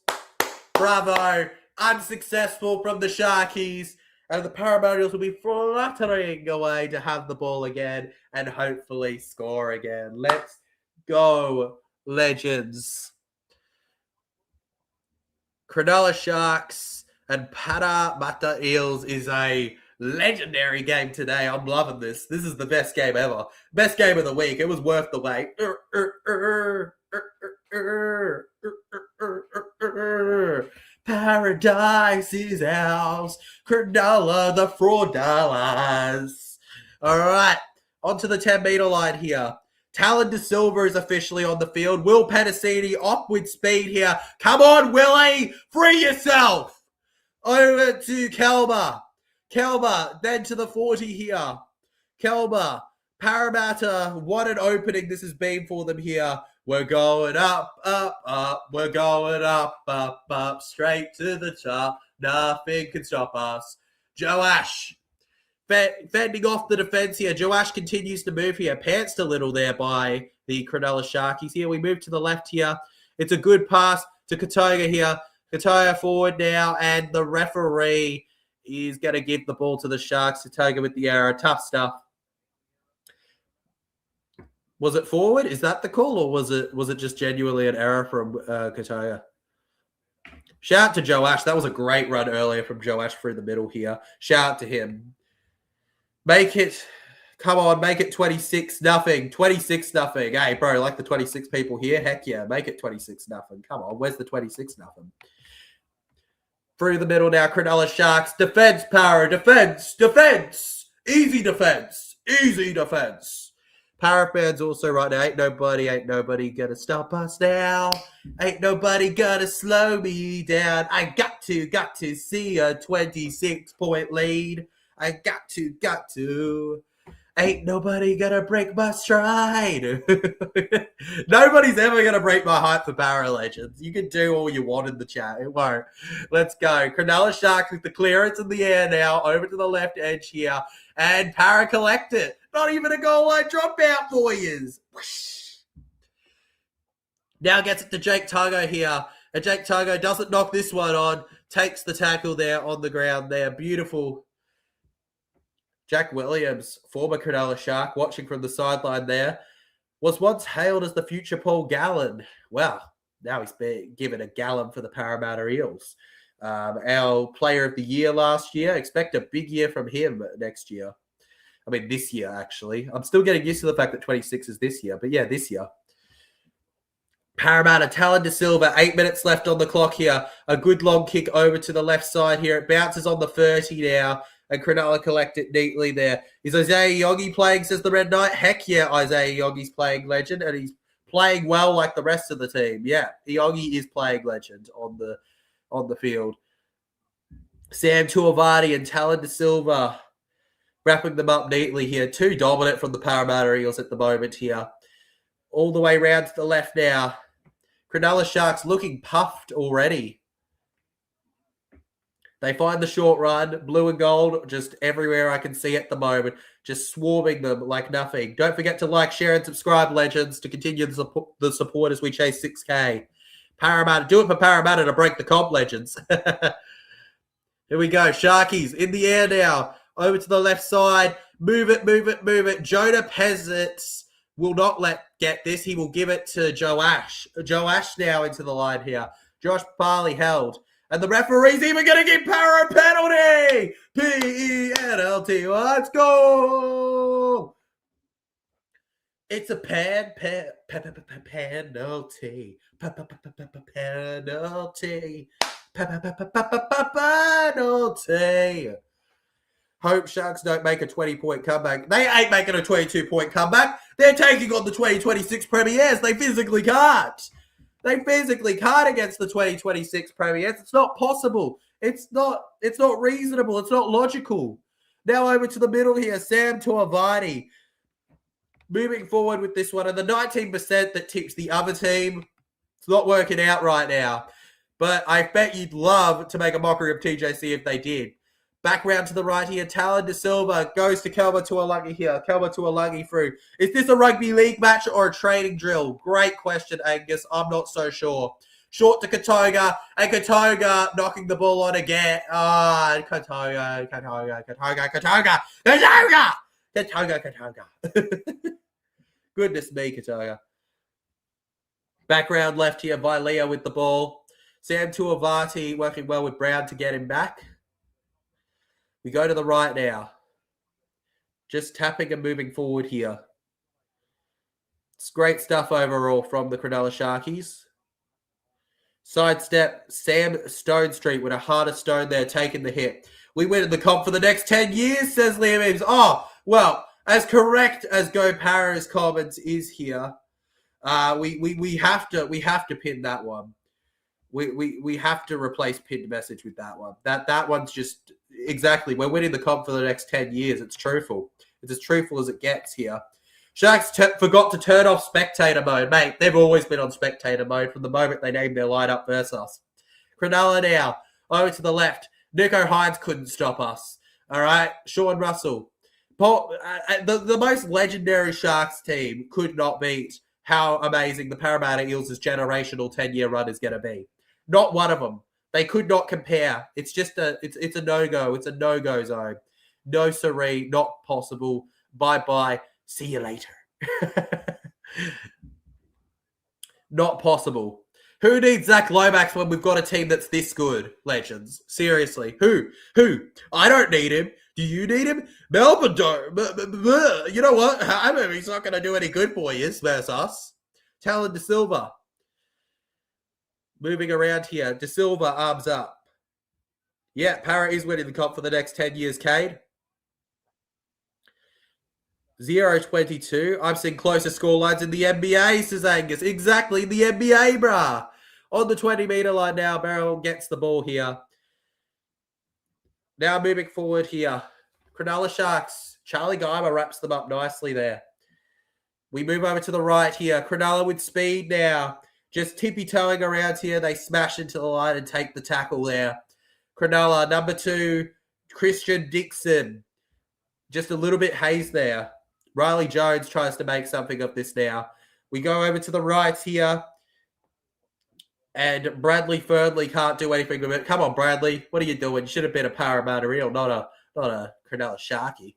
Bravo. Unsuccessful from the Sharkies. And the Parramatta Eels will be fluttering away to have the ball again and hopefully score again. Let's go, legends. Cronulla Sharks and Parramatta Eels is a legendary game today. I'm loving this. This is the best game ever. Best game of the week. It was worth the wait. Paradise is ours. Cronulla, the fraudullas. All right, onto the 10-meter line here. Talon De Silva is officially on the field. Will Penasini off with speed here. Come on, Willie. Free yourself. Over to Kelma. Kelma, then to the 40 here. Kelma. Parramatta, what an opening this has been for them here. We're going up, up, up. We're going up, up, up. Straight to the top. Nothing can stop us. Joash. Fending off the defense here. Joash continues to move here. Pantsed a little there by the Cronulla Sharkies here. We move to the left here. It's a good pass to Katoga here. Katoga forward now, and the referee is going to give the ball to the Sharks. Katoga with the error. Tough stuff. Was it forward? Is that the call, or was it just genuinely an error from Katoga? Shout out to Joash. That was a great run earlier from Joash through the middle here. Shout out to him. Make it, come on, make it 26-0. 26-0. Hey, bro, like the 26 people here? Heck yeah, make it 26-0. Come on, where's the 26-0? Through the middle now, Cronulla Sharks. Defense, Para, defense. Easy defense. Para fans also right now, ain't nobody gonna stop us now. Ain't nobody gonna slow me down. I got to see a 26-point lead. I got to. Ain't nobody gonna break my stride. Nobody's ever gonna break my hype for Para Legends. You can do all you want in the chat. It won't. Let's go. Cronulla Sharks with the clearance in the air now. Over to the left edge here. And Para collect it. Not even a goal line dropout for you. Now gets it to Jake Targo here. And Jake Targo doesn't knock this one on. Takes the tackle there on the ground there. Beautiful. Jack Williams, former Cronulla Shark, watching from the sideline there, was once hailed as the future Paul Gallen. Well, now he's been given a Gallen for the Parramatta Eels. Our player of the year last year. Expect a big year from him next year. I mean, this year, actually. I'm still getting used to the fact that 26 is this year. But yeah, this year. Parramatta, Talon De Silva, 8 minutes left on the clock here. A good long kick over to the left side here. It bounces on the 30 now. And Cronulla collect it neatly there. Is Isaiah Yogi playing, says the Red Knight? Heck yeah, Isaiah Yogi's playing legend. And he's playing well like the rest of the team. Yeah, Yogi is playing legend on the field. Sam Tuivasa and Talon De Silva wrapping them up neatly here. Too dominant from the Parramatta Eels at the moment here. All the way round to the left now. Cronulla Sharks looking puffed already. They find the short run, blue and gold, just everywhere I can see at the moment, just swarming them like nothing. Don't forget to like, share, and subscribe, legends, to continue the support as we chase 6K. Parramatta, do it for Parramatta to break the comp, legends. Here we go, Sharkies in the air now, over to the left side. Move it, move it, move it. Jonah Peasants will not get this. He will give it to Joe Ash. Joe Ash now into the line here. Josh Parley held. And the referee's even going to give Parra a penalty. Penalty. Let's go. It's a penalty. Penalty. Penalty. Hope Sharks don't make a 20-point comeback. They ain't making a 22-point comeback. They're taking on the 2026 Premiers. They physically can't. They physically can't against the 2026 Premiers. It's not possible. It's not reasonable. It's not logical. Now over to the middle here. Sam Tuivasa moving forward with this one. And the 19% that tips the other team, it's not working out right now. But I bet you'd love to make a mockery of TJC if they did. Back round to the right here. Talon De Silva goes to Kelma Tuilagi here. Kelma Tuilagi through. Is this a rugby league match or a training drill? Great question, Angus. I'm not so sure. Short to Katoga. And Katoga knocking the ball on again. Katoga. Goodness me, Katoga. Background left here by Leo with the ball. Sam Tuivasa working well with Brown to get him back. We go to the right now. Just tapping and moving forward here. It's great stuff overall from the Cronulla Sharkies. Sidestep, Sam Stone Street with a harder stone there, taking the hit. We win in the comp for the next 10 years, says Liam Eames. Oh, well, as correct as Go Para's comments is here, we have to pin that one. We have to replace pinned message with that one. That one's just exactly. We're winning the comp for the next 10 years. It's truthful. It's as truthful as it gets here. Sharks forgot to turn off spectator mode. Mate, they've always been on spectator mode from the moment they named their lineup versus us. Cronulla now. Over to the left. Nico Hines couldn't stop us. All right. Sean Russell. The most legendary Sharks team could not beat how amazing the Parramatta Eels' generational 10-year run is going to be. Not one of them. They could not compare. It's just it's a no-go. It's a no-go zone. No siree, not possible. Bye-bye. See you later. Not possible. Who needs Zach Lomax when we've got a team that's this good, legends? Seriously. Who? I don't need him. Do you need him? Melbourne don't. You know what? I mean, he's not going to do any good for you versus us. Talon De Silva. Moving around here. De Silva, arms up. Yeah, Parra is winning the comp for the next 10 years, Cade. 0-22. I've seen closer scorelines in the NBA, says Angus. Exactly, the NBA, brah. On the 20-meter line now, Barrel gets the ball here. Now moving forward here. Cronulla Sharks. Charlie Geimer wraps them up nicely there. We move over to the right here. Cronulla with speed now. Just tippy-toeing around here. They smash into the line and take the tackle there. Cronulla, number 2, Christian Dixon. Just a little bit haze there. Riley Jones tries to make something of this now. We go over to the right here. And Bradley Fernley can't do anything with it. Come on, Bradley. What are you doing? You should have been a Parramatta Eel, not a Cronulla Sharky.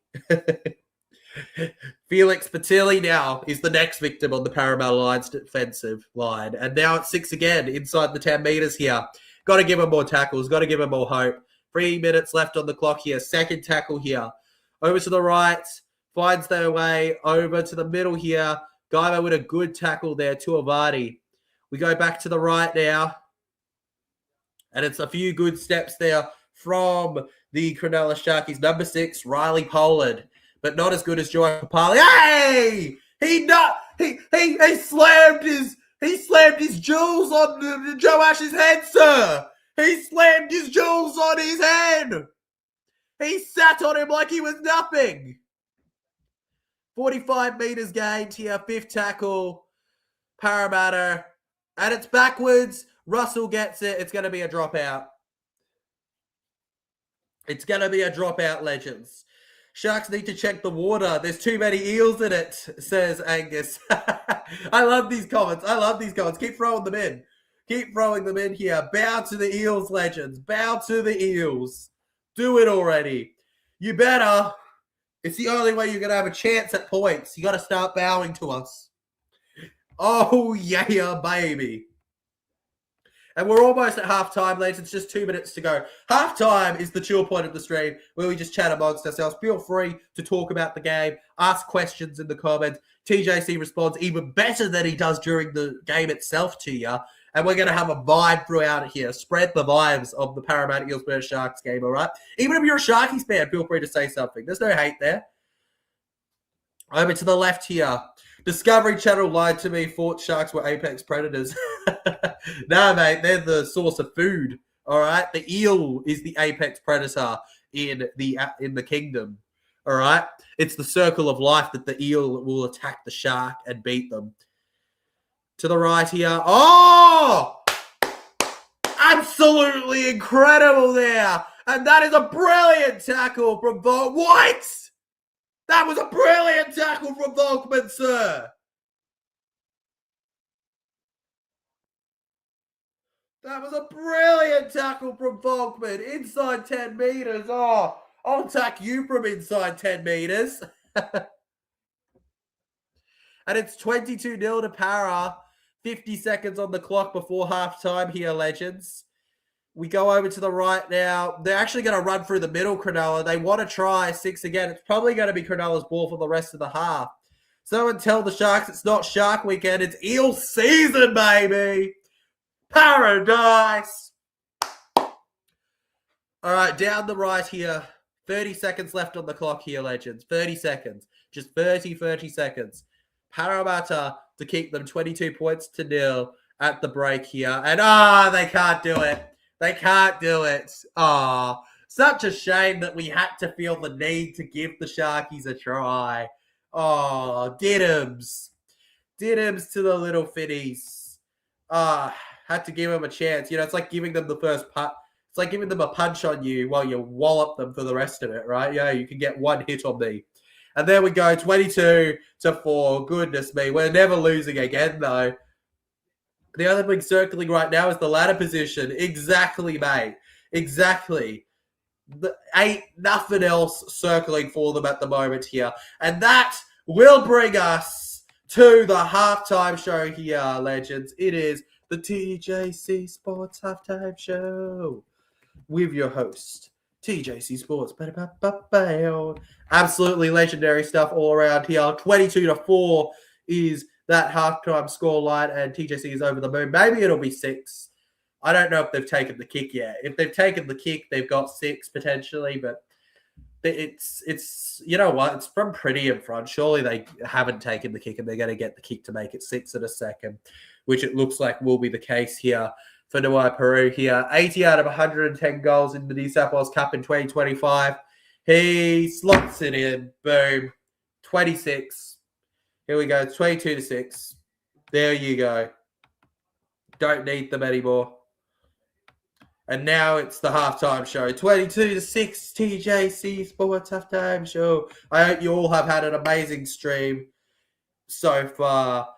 Felix Patilli now is the next victim on the Parramatta Lions defensive line. And now it's 6 again inside the 10 meters here. Got to give him more tackles. Got to give him more hope. 3 minutes left on the clock here. Second tackle here. Over to the right. Finds their way over to the middle here. Guyver with a good tackle there. Tuivasa. We go back to the right now. And it's a few good steps there from the Cronulla Sharkies. Number 6, Riley Pollard. But not as good as Joy Papali. Hey! He slammed his jewels on Joe Ash's head, sir. He slammed his jewels on his head. He sat on him like he was nothing. 45 meters gained here, 5th tackle, Parramatta. And it's backwards. Russell gets it. It's going to be a dropout. It's going to be a dropout, legends. Sharks need to check the water. There's too many eels in it, says Angus. I love these comments. Keep throwing them in. Keep throwing them in here. Bow to the Eels, legends. Bow to the Eels. Do it already. You better. It's the only way you're going to have a chance at points. You got to start bowing to us. Oh, yeah, baby. And we're almost at halftime, ladies. It's just 2 minutes to go. Halftime is the chill point of the stream where we just chat amongst ourselves. Feel free to talk about the game, ask questions in the comments. TJC responds even better than he does during the game itself to you. And we're going to have a vibe throughout it here. Spread the vibes of the Parramatta Eels vs Sharks game, all right? Even if you're a Sharkies fan, feel free to say something. There's no hate there. Over to the left here. Discovery Channel lied to me, thought sharks were apex predators. No, mate, they're the source of food, all right? The eel is the apex predator in the kingdom, all right? It's the circle of life that the eel will attack the shark and beat them. To the right here. Oh! Absolutely incredible there. And that is a brilliant tackle from What? That was a brilliant tackle from Volkman, sir. That was a brilliant tackle from Volkman. Inside 10 meters. Oh, I'll attack you from inside 10 meters. And it's 22-0 to Para. 50 seconds on the clock before halftime here, legends. We go over to the right now. They're actually going to run through the middle, Cronulla. They want to try 6 again. It's probably going to be Cronulla's ball for the rest of the half. So tell the Sharks it's not Shark Weekend. It's Eel season, baby. Paradise. All right, down the right here. 30 seconds left on the clock here, legends. 30 seconds. Just 30 seconds. Parramatta to keep them 22 points to 0 at the break here. And, they can't do it. They can't do it. Oh, such a shame that we had to feel the need to give the Sharkies a try. Oh, Diddums. Diddums to the little fitties. Had to give them a chance. You know, it's like giving them the first putt. It's like giving them a punch on you while you wallop them for the rest of it, right? Yeah, you can get one hit on me. And there we go, 22-4. Goodness me. We're never losing again, though. The other thing circling right now is the ladder position. Exactly, mate. Exactly. Ain't nothing else circling for them at the moment here. And that will bring us to the halftime show here, legends. It is the TJC Sports Halftime Show with your host, TJC Sports. Absolutely legendary stuff all around here. 22-4 is that halftime score line, and TJC is over the moon. Maybe it'll be 6. I don't know if they've taken the kick yet. If they've taken the kick, they've got 6 potentially, but it's you know what? It's from pretty in front. Surely they haven't taken the kick, and they're going to get the kick to make it 6 in a second, which it looks like will be the case here for Noai Peru here. 80 out of 110 goals in the New South Wales Cup in 2025. He slots it in. Boom. 26. Here we go. 22-6. There you go. Don't need them anymore. And now it's the halftime show. 22-6 TJC Sports Halftime Show. I hope you all have had an amazing stream so far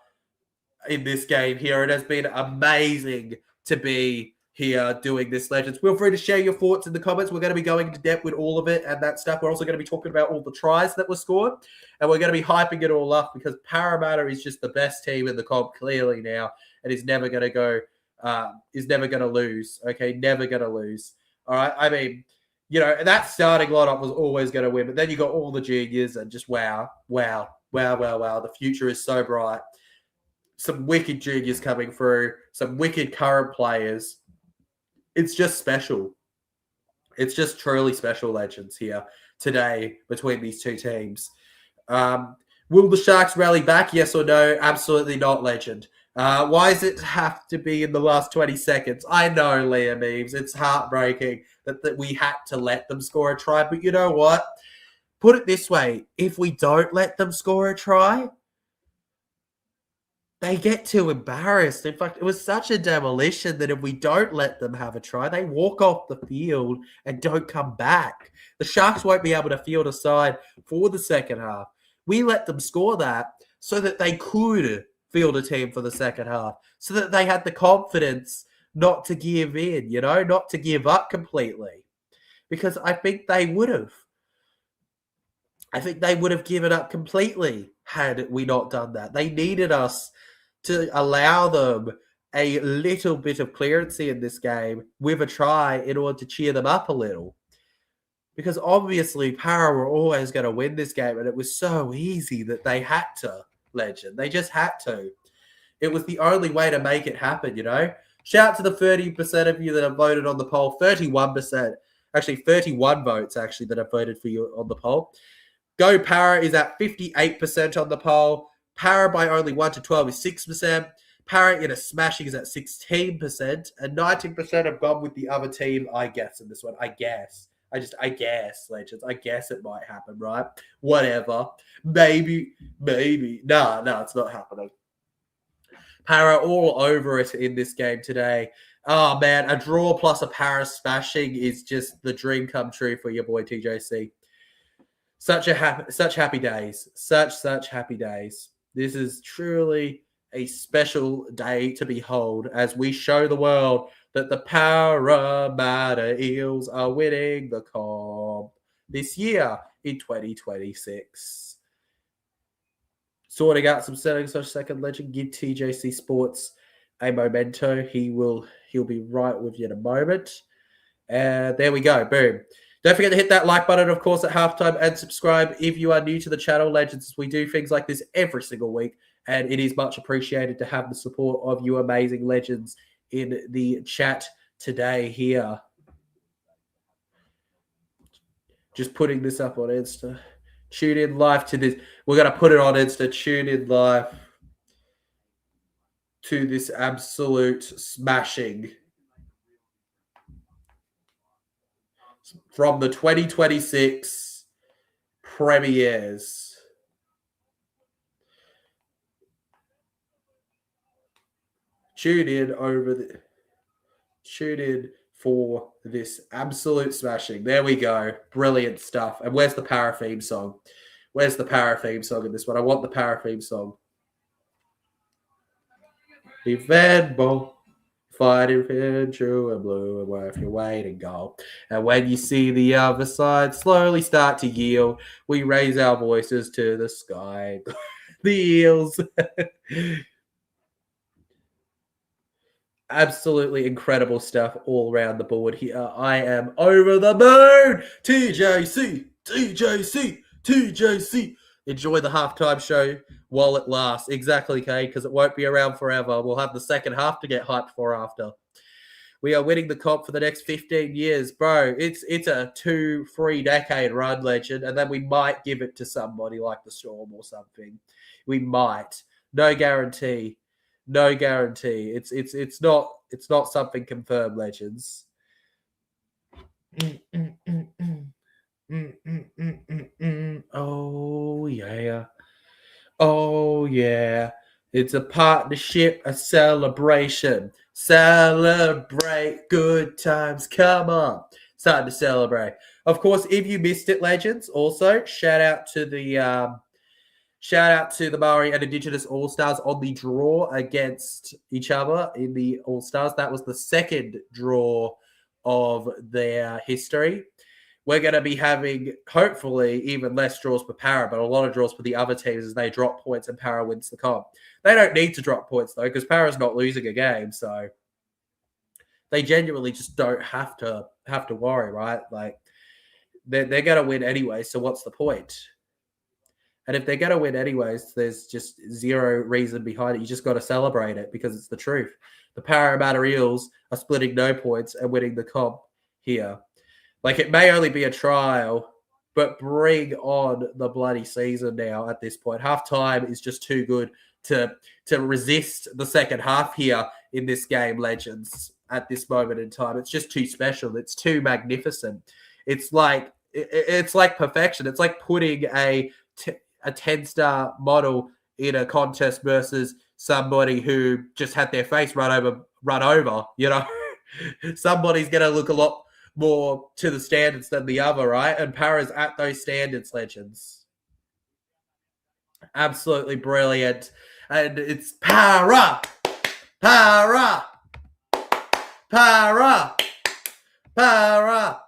in this game here. It has been amazing to be here doing this, legends. Feel free to share your thoughts in the comments. We're going to be going into depth with all of it and that stuff. We're also going to be talking about all the tries that were scored, and we're going to be hyping it all up because Parramatta is just the best team in the comp clearly now, and is never going to go, is never going to lose. Okay, never going to lose. All right, I mean, you know, that starting lineup was always going to win, but then you got all the juniors and just wow. The future is so bright. Some wicked juniors coming through, some wicked current players. It's just special. It's just truly special, legends, here today between these two teams. Will the Sharks rally back? Yes or no? Absolutely not, legend. Why does it have to be in the last 20 seconds? I know, Liam Eaves. It's heartbreaking that we had to let them score a try. But you know what? Put it this way. If we don't let them score a try, they get too embarrassed. In fact, it was such a demolition that if we don't let them have a try, they walk off the field and don't come back. The Sharks won't be able to field a side for the second half. We let them score that so that they could field a team for the second half, so that they had the confidence not to give in, not to give up completely. Because I think they would have. I think they would have given up completely had we not done that. They needed us to allow them a little bit of clearancy in this game with a try in order to cheer them up a little. Because obviously, Para were always going to win this game, and it was so easy that they had to, Legend. They just had to. It was the only way to make it happen, Shout out to the 30% of you that have voted on the poll. 31%. Actually, 31 votes, that have voted for you on the poll. Go Para is at 58% on the poll. Para by only 1 to 12 is 6%. Para in a smashing is at 16%. And 19% have gone with the other team, I guess, in this one. I guess, Legends. I guess it might happen, right? Whatever. Maybe. No, it's not happening. Para all over it in this game today. Oh, man, a draw plus a Para smashing is just the dream come true for your boy TJC. Such happy days. Such happy days. This is truly a special day to behold as we show the world that the Parramatta Eels are winning the comp this year in 2026. Sorting out some settings for second legend. Give TJC Sports a memento. He'll be right with you in a moment. And there we go. Boom. Don't forget to hit that like button, of course, at halftime and subscribe if you are new to the channel, Legends. We do things like this every single week, and it is much appreciated to have the support of you amazing legends in the chat today here. Just putting this up on Insta. Tune in live to this. We're going to put it on Insta. Tune in live to this absolute smashing from the 2026 premieres. Tune in for this absolute smashing. There we go. Brilliant stuff. And where's the Para theme song? Where's the Para theme song in this one? I want the Para theme song. Eventful. Fighting for true and blue and worth your weight in gold. And when you see the other side slowly start to yield, we raise our voices to the sky. The Eels. Absolutely incredible stuff all around the board here. I am over the moon. TJC. Enjoy the halftime show while it lasts. Exactly, Kay, because it won't be around forever. We'll have the second half to get hyped for after. We are winning the comp for the next 15 years. Bro, it's a 2-3 decade run, Legend, and then we might give it to somebody like the Storm or something. We might. No guarantee. It's not something confirmed, Legends. Oh yeah. It's a partnership, a celebration. Celebrate good times. Come on. It's time to celebrate. Of course, if you missed it, Legends, also shout out to the Maori and Indigenous All-Stars on the draw against each other in the All-Stars. That was the second draw of their history. We're going to be having, hopefully, even less draws for Para, but a lot of draws for the other teams as they drop points and Para wins the comp. They don't need to drop points, though, because Para's not losing a game, so they genuinely just don't have to worry, right? Like, they're going to win anyway, so what's the point? And if they're going to win anyways, there's just zero reason behind it. You just got to celebrate it because it's the truth. The Parramatta Eels are splitting no points and winning the comp here. Like, it may only be a trial, but bring on the bloody season now at this point. Half-time is just too good to resist the second half here in this game, legends, at this moment in time. It's just too special. It's too magnificent. It's like perfection. It's like putting a 10-star model in a contest versus somebody who just had their face run over, you know. Somebody's going to look a lot more to the standards than the other, right? And Para's at those standards, legends. Absolutely brilliant. And it's Para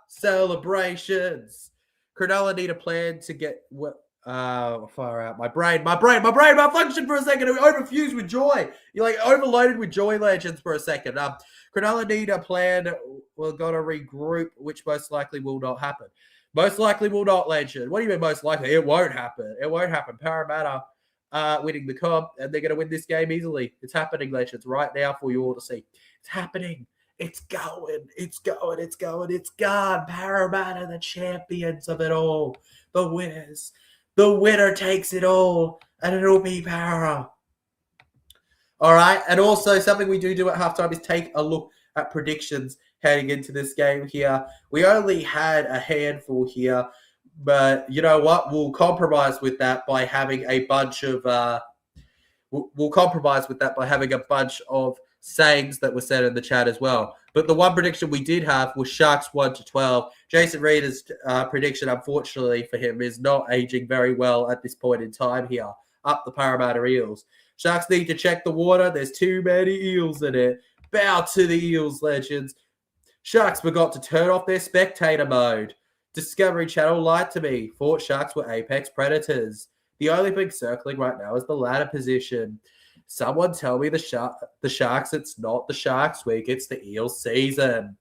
celebrations. Cronulla need a plan to get far out. My brain malfunctioned for a second. It overfused with joy. You're like overloaded with joy, legends, for a second. Cronulla need a plan. We're gonna regroup, which most likely will not happen. Most likely will not, legend. What do you mean most likely? It won't happen. It won't happen. Parramatta winning the comp, and they're gonna win this game easily. It's happening, legends, right now for you all to see. It's happening. It's going. It's gone. Parramatta, the champions of it all. The winners. The winner takes it all, and it'll be Para. All right, and also something we do at halftime is take a look at predictions heading into this game here. We only had a handful here, but you know what? We'll compromise with that by having a bunch of sayings that were said in the chat as well. But the one prediction we did have was Sharks 1-12. Jason Reeder's prediction, unfortunately for him, is not aging very well at this point in time here. Up the Parramatta Eels. Sharks need to check the water. There's too many eels in it. Bow to the Eels, legends. Sharks forgot to turn off their spectator mode. Discovery Channel lied to me. Thought Sharks were apex predators. The only thing circling right now is the ladder position. Someone tell me the Sharks, it's not the Sharks week, it's the Eels season.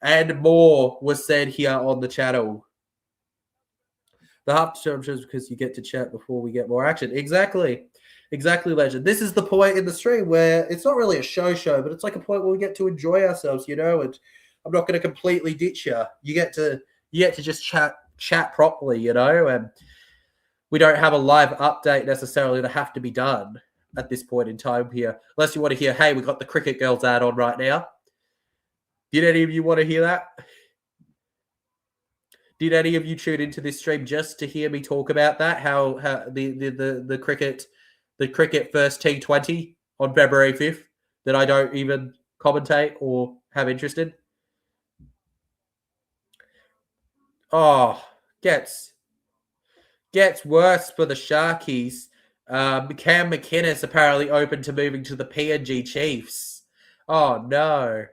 And more was said here on the channel. The half-term shows because you get to chat before we get more action. Exactly, legend. This is the point in the stream where it's not really a show, but it's like a point where we get to enjoy ourselves, you know, and I'm not going to completely ditch you. You get to just chat properly, you know, and we don't have a live update necessarily that have to be done at this point in time here. Unless you want to hear, hey, we got the Cricket Girls ad on right now. Did any of you want to hear that? Did any of you tune into this stream just to hear me talk about that? How the cricket first T20 on February 5th that I don't even commentate or have interest in? Oh, gets worse for the Sharkies. Cam McInnes apparently open to moving to the PNG Chiefs. Oh no,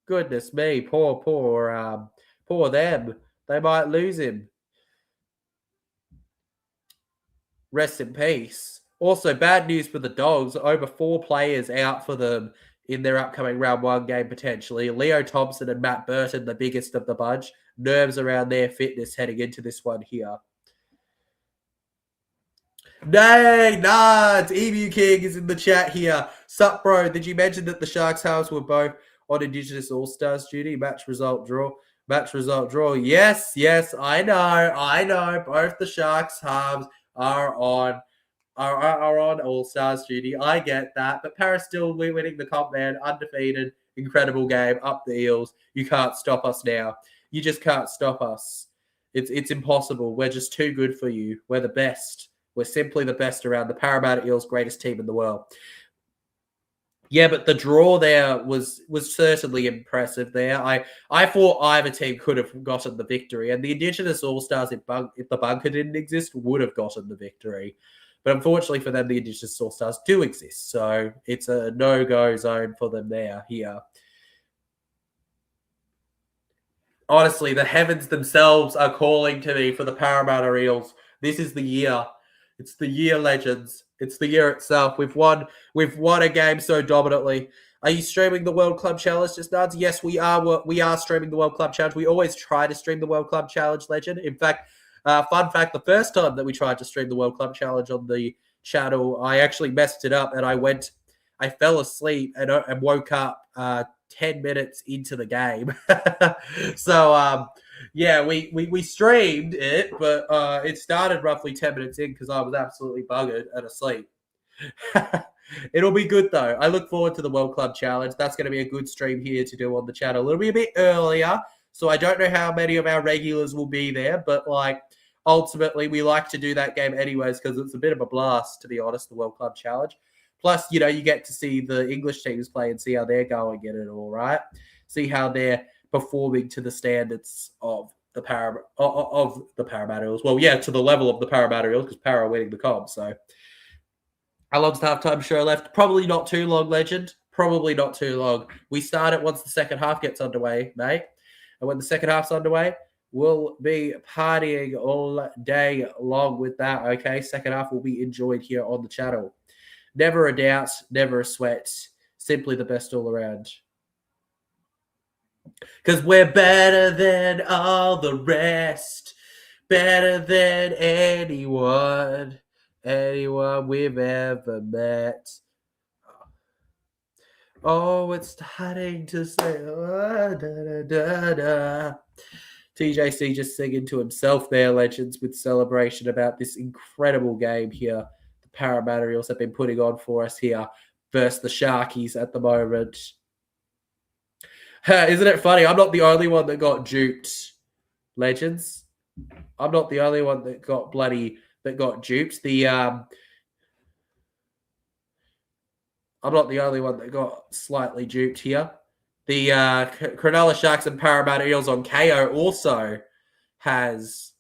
goodness me, poor them. They might lose him. Rest in peace. Also, bad news for the Dogs. Over 4 players out for them in their upcoming round 1 game potentially. Leo Thompson and Matt Burton, the biggest of the bunch. Nerves around their fitness heading into this one here. Nay, Nards. Emu King is in the chat here. Sup, bro? Did you mention that the Sharks halves were both on Indigenous All-Stars duty? Match result draw. Yes, I know. Both the Sharks halves are on All-Stars duty. I get that. But Paris still winning the comp, man. Undefeated. Incredible game. Up the Eels. You can't stop us now. You just can't stop us. It's impossible. We're just too good for you. We're the best. We're simply the best around. The Parramatta Eels, greatest team in the world. Yeah, but the draw there was certainly impressive there. I thought either team could have gotten the victory, and the Indigenous All-Stars, if the bunker didn't exist, would have gotten the victory. But unfortunately for them, the Indigenous All-Stars do exist, so it's a no-go zone for them here. Honestly, the heavens themselves are calling to me for the Parramatta Eels. This is the year. It's the year, legends. It's the year itself. We've won a game so dominantly. Are you streaming the World Club Challenge, just Nuds? Yes, we are. We are streaming the World Club Challenge. We always try to stream the World Club Challenge, legend. In fact, fun fact, the first time that we tried to stream the World Club Challenge on the channel, I actually messed it up and I fell asleep and woke up 10 minutes into the game. So, yeah, we streamed it, but it started roughly 10 minutes in because I was absolutely buggered and asleep. It'll be good, though. I look forward to the World Club Challenge. That's going to be a good stream here to do on the channel. It'll be a bit earlier, so I don't know how many of our regulars will be there, but, like, ultimately, we like to do that game anyways because it's a bit of a blast, to be honest, the World Club Challenge. Plus, you know, you get to see the English teams play and see how they're going in it all, right? See how they're performing to the standards of the Parramatta Eels. Well, yeah, to the level of the Parramatta Eels because Para are winning the comp. So, how long's the halftime show left? Probably not too long, legend. Probably not too long. We start it once the second half gets underway, mate. And when the second half's underway, we'll be partying all day long with that, okay? Second half will be enjoyed here on the channel. Never a doubt, never a sweat. Simply the best all around. Because we're better than all the rest. Better than anyone we've ever met. Oh, it's starting to say, oh, da, da, da, da. TJC just singing to himself there, legends, with celebration about this incredible game here. The Parramatta Eels have been putting on for us here versus the Sharkies at the moment. Isn't it funny? I'm not the only one that got duped, legends. I'm not the only one that got duped. I'm not the only one that got slightly duped here. The Cronulla Sharks and Parramatta Eels on Kayo also has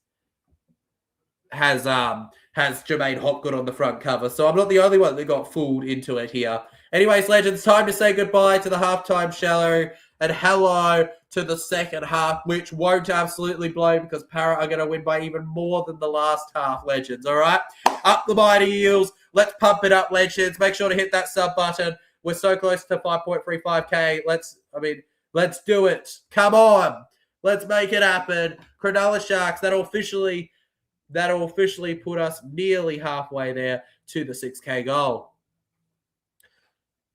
Jermaine Hopgood on the front cover. So I'm not the only one that got fooled into it here. Anyways, legends, time to say goodbye to the halftime show and hello to the second half, which won't absolutely blow because Para are going to win by even more than the last half, legends, all right? Up the mighty Eels. Let's pump it up, legends. Make sure to hit that sub button. We're so close to 5.35K. Let's do it. Come on. Let's make it happen. Cronulla Sharks, that'll officially put us nearly halfway there to the 6K goal.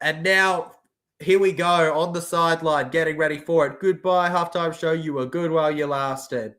And now, here we go on the sideline, getting ready for it. Goodbye, halftime show. You were good while you lasted.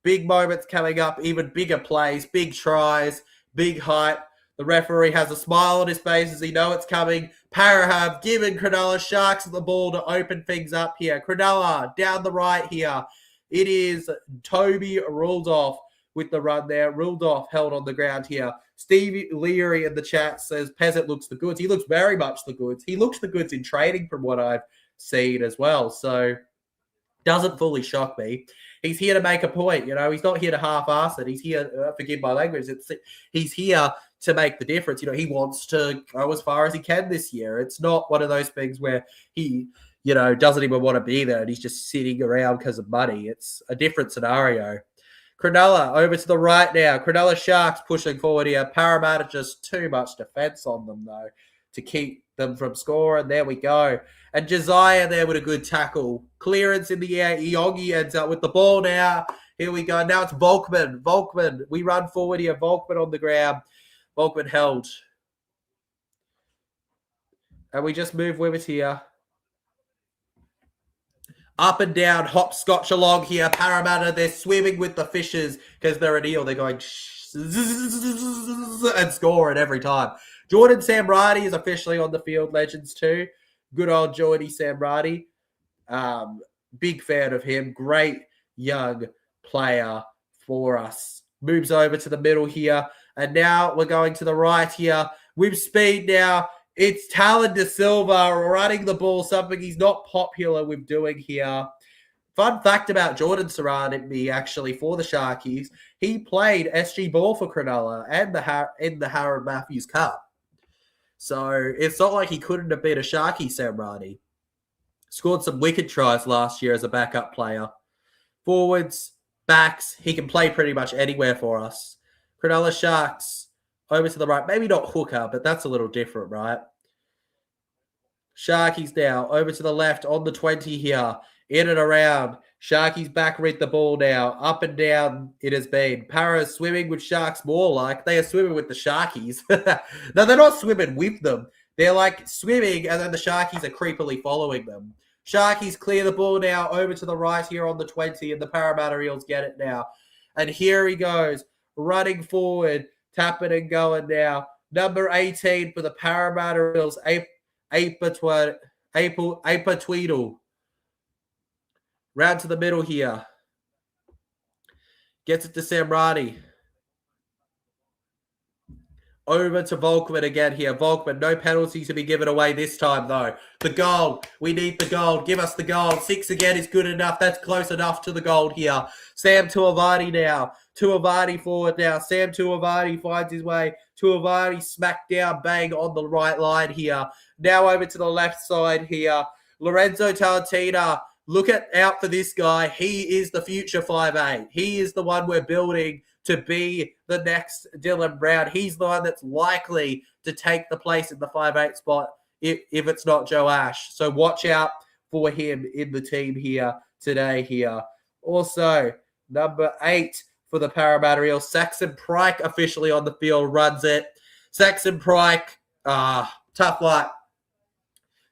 Big moments coming up, even bigger plays, big tries, big hype. The referee has a smile on his face as he knows it's coming. Para have given Cronulla Sharks the ball to open things up here. Cronulla down the right here. It is Toby Rudolph with the run there. Rudolph held on the ground here. Steve Leary in the chat says Peasant looks the goods. He looks very much the goods. He looks the goods in training from what I've seen as well. So doesn't fully shock me. He's here to make a point. You know, he's not here to half-ass it. He's here, forgive my language, he's here to make the difference. You know, he wants to go as far as he can this year. It's not one of those things where he, you know, doesn't even want to be there and he's just sitting around because of money. It's a different scenario. Cronulla over to the right now. Cronulla Sharks pushing forward here. Parramatta just too much defense on them, though, to keep them from scoring. There we go. And Josiah there with a good tackle. Clearance in the air. Iongi ends up with the ball now. Here we go. Now it's Volkman. Volkman. We run forward here. Volkman on the ground. Volkman held. And we just move with it here. Up and down, hopscotch along here. Parramatta, they're swimming with the fishes because they're an eel. They're going and scoring every time. Jordan Samrati is officially on the field, legends too. Good old Jordy Samrati. Big fan of him. Great young player for us. Moves over to the middle here. And now we're going to the right here. With speed now. It's Talon De Silva running the ball, something he's not popular with doing here. Fun fact about Jordan Samrati, actually, for the Sharkies, he played SG ball for Cronulla and in the Harold Matthews Cup. So it's not like he couldn't have been a Sharky, Samrati. Scored some wicked tries last year as a backup player. Forwards, backs, he can play pretty much anywhere for us. Cronulla Sharks. Over to the right. Maybe not hooker, but that's a little different, right? Sharkies now. Over to the left on the 20 here. In and around. Sharkies back read the ball now. Up and down it has been. Para swimming with Sharks more like. They are swimming with the Sharkies. No, they're not swimming with them. They're like swimming and then the Sharkies are creepily following them. Sharkies clear the ball now. Over to the right here on the 20 and the Parramatta Eels get it now. And here he goes. Running forward. Tapping and going now. Number 18 for the Parramatta Eels, Apa Tweedle. Round to the middle here. Gets it to Samrani. Over to Volkman again here. Volkman, no penalty to be given away this time, though. The goal. We need the goal. Give us the goal. 6 again is good enough. That's close enough to the goal here. Sam Tuivasa now. Tuivasa forward now. Sam Tuivasa finds his way. Tuivasa smack down, bang on the right line here. Now over to the left side here. Lorenzo Tarantina. Look out for this guy. He is the future 5'8". He is the one we're building to be the next Dylan Brown. He's the one that's likely to take the place in the 5'8" spot if it's not Joe Ash. So watch out for him in the team here today here. Also, number 8 for the Parramatta Eels, Saxon Pryke officially on the field, runs it. Saxon Pryke, tough luck.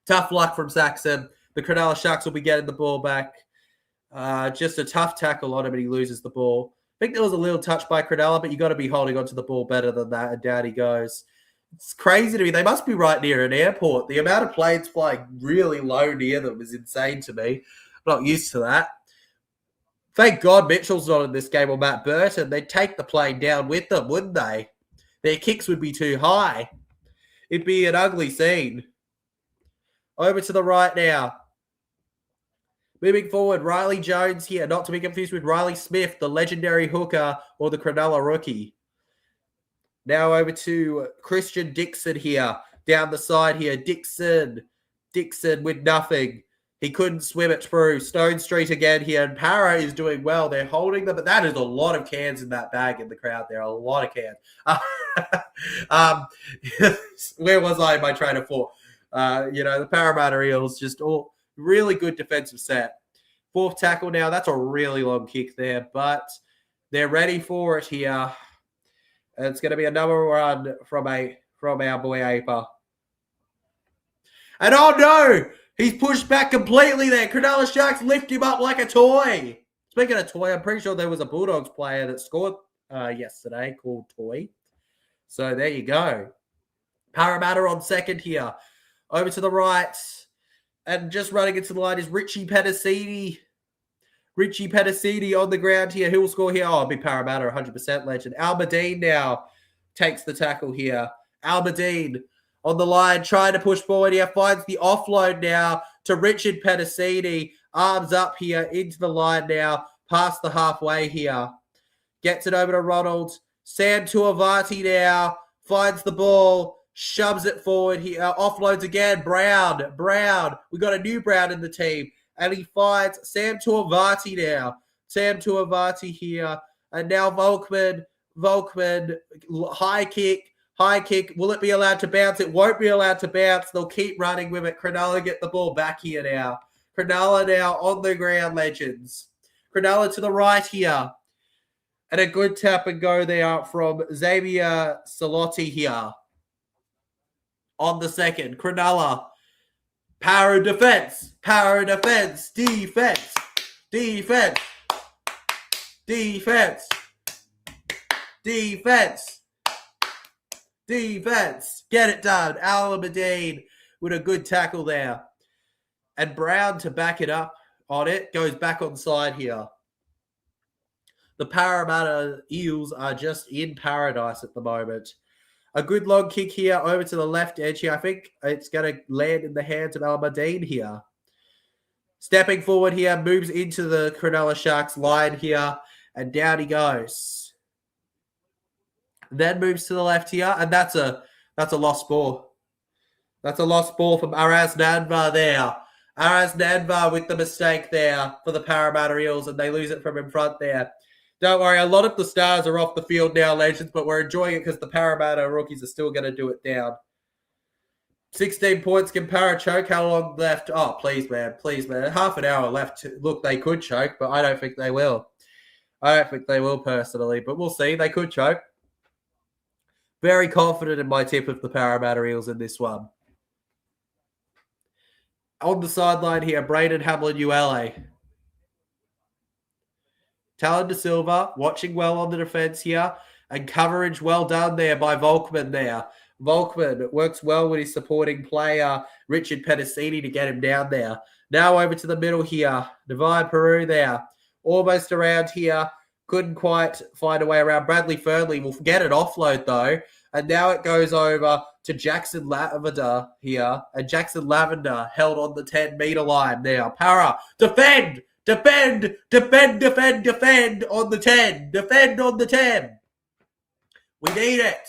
Tough luck from Saxon. The Cronulla Sharks will be getting the ball back. Just a tough tackle on him and he loses the ball. I think there was a little touch by Cronulla, but you got to be holding onto the ball better than that, and down he goes. It's crazy to me. They must be right near an airport. The amount of planes flying really low near them is insane to me. I'm not used to that. Thank God Mitchell's not in this game, or Matt Burton. They'd take the plane down with them, wouldn't they? Their kicks would be too high. It'd be an ugly scene. Over to the right now. Moving forward, Riley Jones here, not to be confused with Riley Smith, the legendary hooker or the Cronulla rookie. Now over to Christian Dixon here, down the side here. Dixon with nothing. He couldn't swim it through. Stone Street again here, and Para is doing well. They're holding them, but that is a lot of cans in that bag in the crowd there. A lot of cans. Where was I in my train of thought? The Parramatta Eels just all really good defensive set. 4th tackle now. That's a really long kick there, but they're ready for it here. And it's going to be another run from our boy Apa. And oh no! He's pushed back completely there. Cronulla Sharks lift him up like a toy. Speaking of toy, I'm pretty sure there was a Bulldogs player that scored yesterday called Toy. So there you go. Parramatta on second here. Over to the right. And just running into the line is Richie Pedicini. Richie Pedicini on the ground here. Who will score here? Oh, big Parramatta, 100% legend. Almadine now takes the tackle here. Almadine on the line, trying to push forward here. Finds the offload now to Richard Pedicini. Arms up here into the line now. Past the halfway here. Gets it over to Ronald. Sam Tuivasa now. Finds the ball. Shoves it forward here. Offloads again. Brown. We got a new Brown in the team. And he finds Sam Tuivasa now. Sam Tuivasa here. And now Volkman. High kick. Will it be allowed to bounce? It won't be allowed to bounce. They'll keep running with it. Cronulla get the ball back here now. Cronulla now on the ground, legends. Cronulla to the right here. And a good tap and go there from Xavier Salotti here. On the second, Cronulla. Para defense. Defense. Get it done. Almadine with a good tackle there. And Brown to back it up on it. Goes back on side here. The Parramatta Eels are just in paradise at the moment. A good long kick here over to the left edge here. I think it's going to land in the hands of Almadine here. Stepping forward here, moves into the Cronulla Sharks line here, and down he goes. Then moves to the left here, and that's a lost ball. That's a lost ball from Araz Nadva there. Araz Nadva with the mistake there for the Parramatta Eels, and they lose it from in front there. Don't worry, a lot of the stars are off the field now, legends, but we're enjoying it because the Parramatta rookies are still going to do it down. 16 points. Can Para choke? How long left? Oh, please, man. Half an hour left. Look, they could choke, but I don't think they will. Personally, but we'll see. They could choke. Very confident in my tip of the Parramatta Eels in this one. On the sideline here, Braden Hamlin-Uele. Talon De Silva watching well on the defense here, and coverage well done there by Volkman there. Volkman works well with his supporting player, Richard Pedicini, to get him down there. Now over to the middle here. Divine Peru there. Almost around here. Couldn't quite find a way around. Bradley Fernley will get an offload, though. And now it goes over to Jackson Lavender here. And Jackson Lavender held on the 10-meter line now. Para, defend! Defend! Defend, defend, defend on the 10. Defend on the 10. We need it.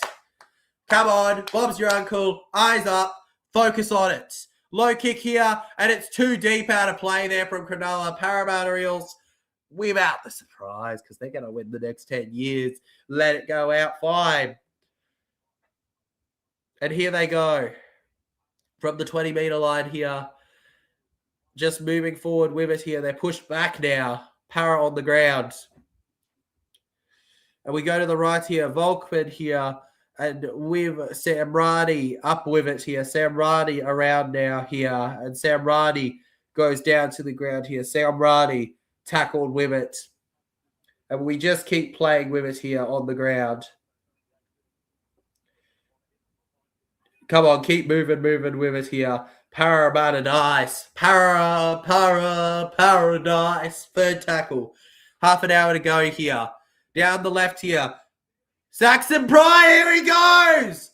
Come on. Bob's your uncle. Eyes up. Focus on it. Low kick here. And it's too deep out of play there from Cronulla. Parramatta Eels without the surprise because they're going to win the next 10 years. Let it go out. Fine. And here they go. From the 20-meter line here. Just moving forward with it here. They're pushed back now. Para on the ground. And we go to the right here. Volkman here. And with Sam Radi up with it here. Sam Radi around now here. And Sam Radi goes down to the ground here. Sam Radi tackled with it. And we just keep playing with it here on the ground. Come on, keep moving with it here. Paradise. Paradise. Third tackle. Half an hour to go here. Down the left here. Saxton Pryor, here he goes!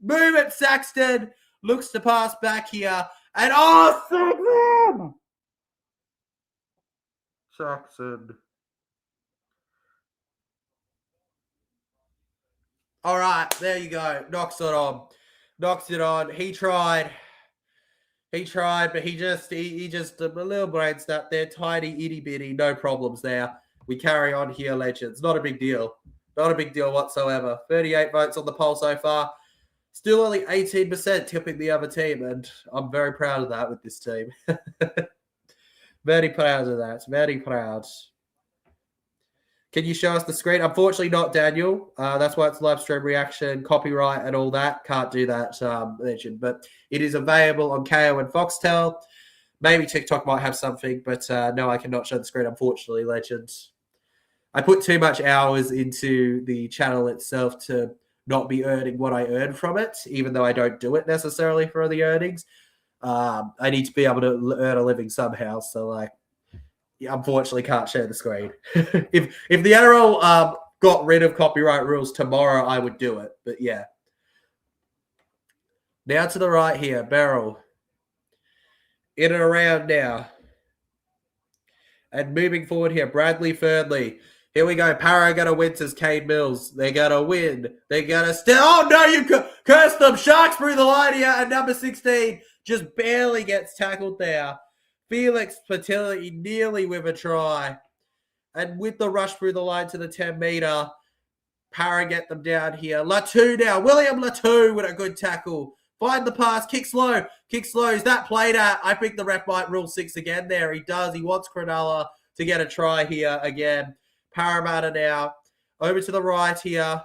Move it, Saxton. Looks to pass back here. And Saxton. All right, there you go. Knocks it on. He tried, but he just a little brain snap there. Tiny, itty bitty, no problems there. We carry on here, legends. Not a big deal. Not a big deal whatsoever. 38 votes on the poll so far. Still only 18% tipping the other team, and I'm very proud of that with this team. Very proud of that. Very proud. Can you show us the screen? Unfortunately not, Daniel. That's why it's live stream reaction, copyright, and all that. Can't do that, legend. But it is available on Kayo and Foxtel. Maybe TikTok might have something, but no, I cannot show the screen, unfortunately, legend. I put too much hours into the channel itself to not be earning what I earn from it, even though I don't do it necessarily for the earnings. I need to be able to earn a living somehow. So, unfortunately, can't share the screen. if the NRL got rid of copyright rules tomorrow, I would do it. But yeah. Now to the right here, Beryl. In and around now. And moving forward here, Bradley Fernley. Here we go. Para going to win, says Kane Mills. They're going to win. They're going to still. Oh, no, you cursed them. Sharks through the line here. And number 16 just barely gets tackled there. Felix Patilli nearly with a try. And with the rush through the line to the 10-meter, Para get them down here. Latu now. William Latu with a good tackle. Find the pass. Kick slow. Is that played at? I think the ref might rule 6 again there. He does. He wants Cronulla to get a try here again. Parramatta now. Over to the right here.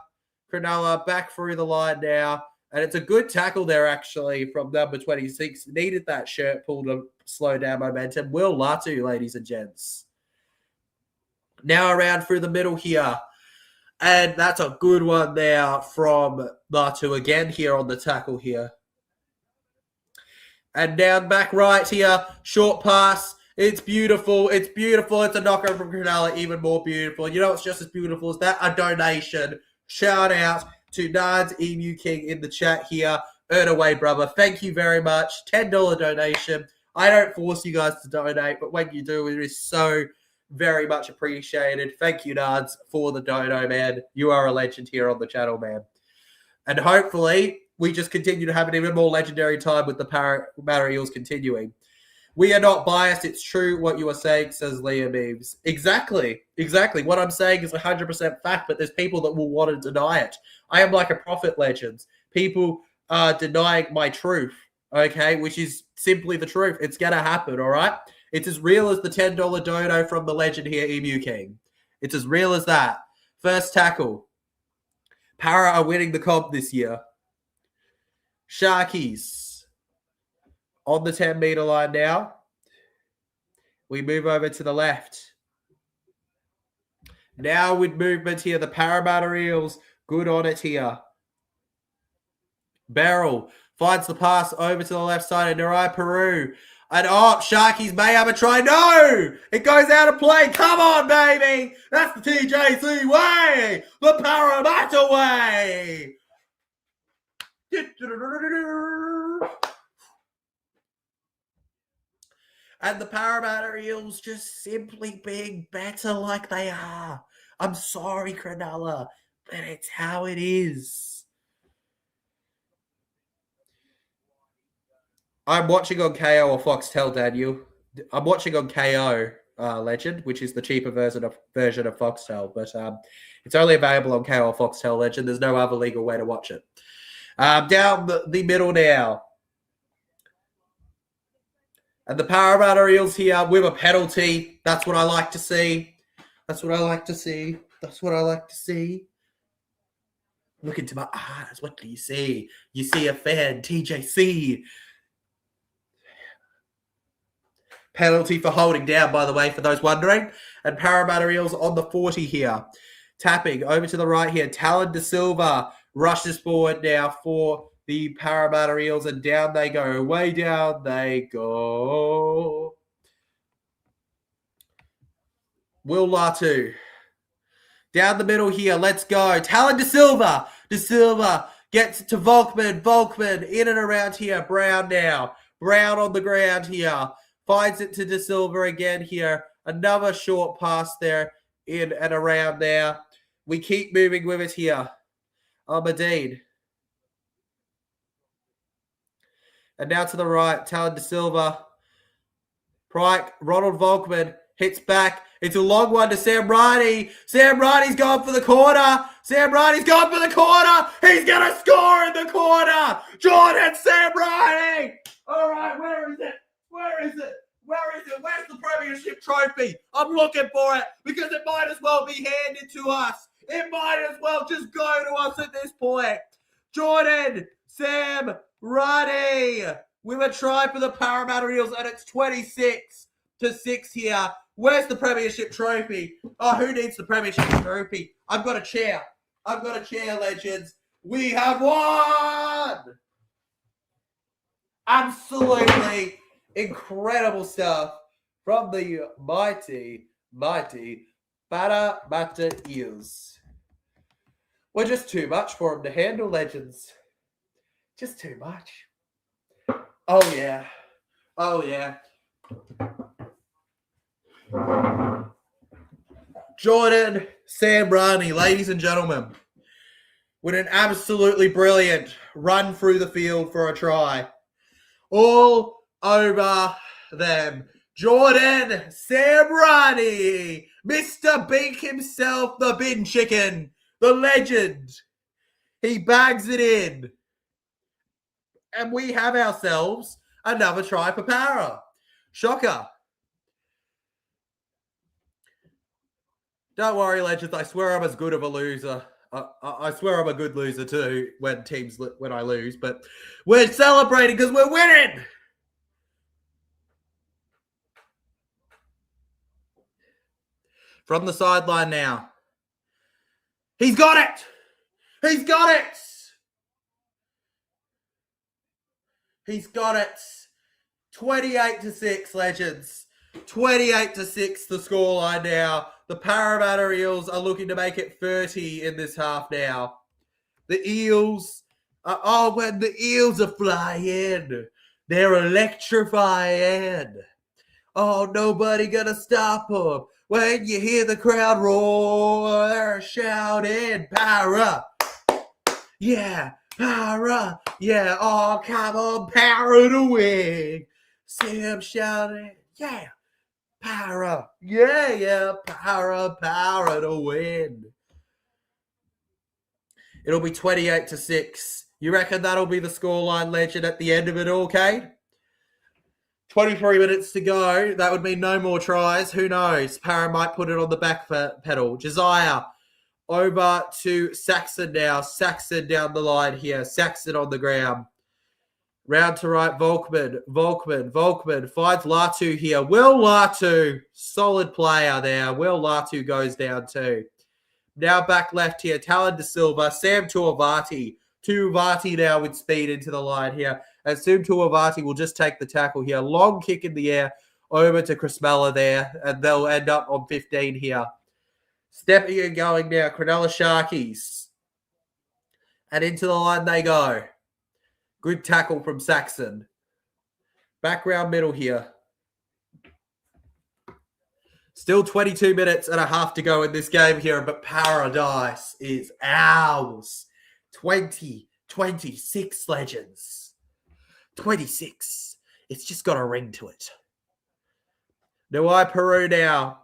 Cronulla back through the line now. And it's a good tackle there, actually, from number 26. Needed that shirt pull to slow down momentum. Will Latu, ladies and gents. Now around through the middle here. And that's a good one there from Latu again here on the tackle here. And down back right here. Short pass. It's beautiful. It's a knockout from Cronulla. Even more beautiful. You know what's just as beautiful as that? A donation. Shout out to Nards Emu King in the chat here. Earn away, brother. Thank you very much. $10 donation. I don't force you guys to donate, but when you do, it is so very much appreciated. Thank you, Nards, for the dono, man. You are a legend here on the channel, man. And hopefully, we just continue to have an even more legendary time with the Parramatta Eels continuing. We are not biased. It's true what you are saying, says Liam Eves. Exactly. What I'm saying is 100% fact, but there's people that will want to deny it. I am like a prophet, legends. People are denying my truth, okay, which is simply the truth. It's going to happen, all right? It's as real as the $10 dono from the legend here, Emu King. It's as real as that. First tackle. Para are winning the comp this year. Sharkies. On the 10-meter line now. We move over to the left. Now with movement here, the Parramatta Eels, good on it here. Beryl finds the pass over to the left side of Narai Peru. And Sharkies may have a try. No! It goes out of play. Come on, baby! That's the TJC way! The Parramatta way! And the Parramatta Eels just simply being better like they are. I'm sorry, Cronulla, but it's how it is. I'm watching on Kayo or Foxtel, Daniel. I'm watching on Kayo Legend, which is the cheaper version of Foxtel, but it's only available on Kayo or Foxtel Legend. There's no other legal way to watch it. Down the middle now. And the Parramatta Eels here with a penalty. That's what I like to see. That's what I like to see. That's what I like to see. Look into my eyes. What do you see? You see a fan, TJC. Penalty for holding down, by the way, for those wondering. And Parramatta Eels on the 40 here. Tapping over to the right here. Talon De Silva rushes forward now for the Parramatta Eels, and down they go. Way down they go. Will Latu. Down the middle here. Let's go. Talon De Silva. De Silva gets to Volkman. Volkman in and around here. Brown now. Brown on the ground here. Finds it to De Silva again here. Another short pass there in and around there. We keep moving with it here. Ahmadine. And now to the right, Talon De Silva. Pryke, Ronald Volkman hits back. It's a long one to Sam Riney. Sam Riney's going for the corner. Sam Riney's going for the corner. He's going to score in the corner. Jordan Sam Riney. All right, where is it? Where is it? Where is it? Where's the Premiership trophy? I'm looking for it because it might as well be handed to us. It might as well just go to us at this point. Jordan Sam Riney with a try for the Parramatta Eels, and it's 26-6 here. Where's the Premiership trophy? Oh, who needs the Premiership trophy? I've got a chair. I've got a chair, legends. We have won! Absolutely incredible stuff from the mighty Parramatta Eels. We're just too much for them to handle, legends. Just too much. Oh, yeah. Oh, yeah. Jordan Sam Riney, ladies and gentlemen, with an absolutely brilliant run through the field for a try. All over them. Jordan Sam Riney, Mr. Bink himself, the bin chicken, the legend. He bags it in. And we have ourselves another try for Para. Shocker. Don't worry, legends. I swear I'm as good of a loser. I swear I'm a good loser too when I lose. But we're celebrating because we're winning. From the sideline now. He's got it. He's got it. He's got it. 28-6, legends. 28-6, the scoreline now. The Parramatta Eels are looking to make it 30 in this half now. The Eels, when the Eels are flying, they're electrifying. Oh, nobody gonna stop them. When you hear the crowd roar, they're shouting, Para. Yeah, Para. Yeah, oh, come on, Para to win. See him shouting, yeah. Para. Yeah, Para to win. It'll be 28-6. You reckon that'll be the scoreline, legend, at the end of it all, Kate? 23 minutes to go. That would mean no more tries. Who knows? Para might put it on the back pedal. Josiah over to Saxon now. Saxon down the line here. Saxon on the ground. Round to right, Volkman finds Latu here. Will Latu, solid player there. Will Latu goes down too. Now back left here, Talon De Silva, Sam Tuivasa Tuivasa now with speed into the line here. As soon Tuivasa will just take the tackle here. Long kick in the air over to Cronulla there, and they'll end up on 15 here. Stepping and going now, Cronulla Sharkies. And into the line they go. Good tackle from Saxon. Background middle here. Still 22 minutes and a half to go in this game here, but paradise is ours. 26 legends. 26. It's just got a ring to it. Nawai Peru now.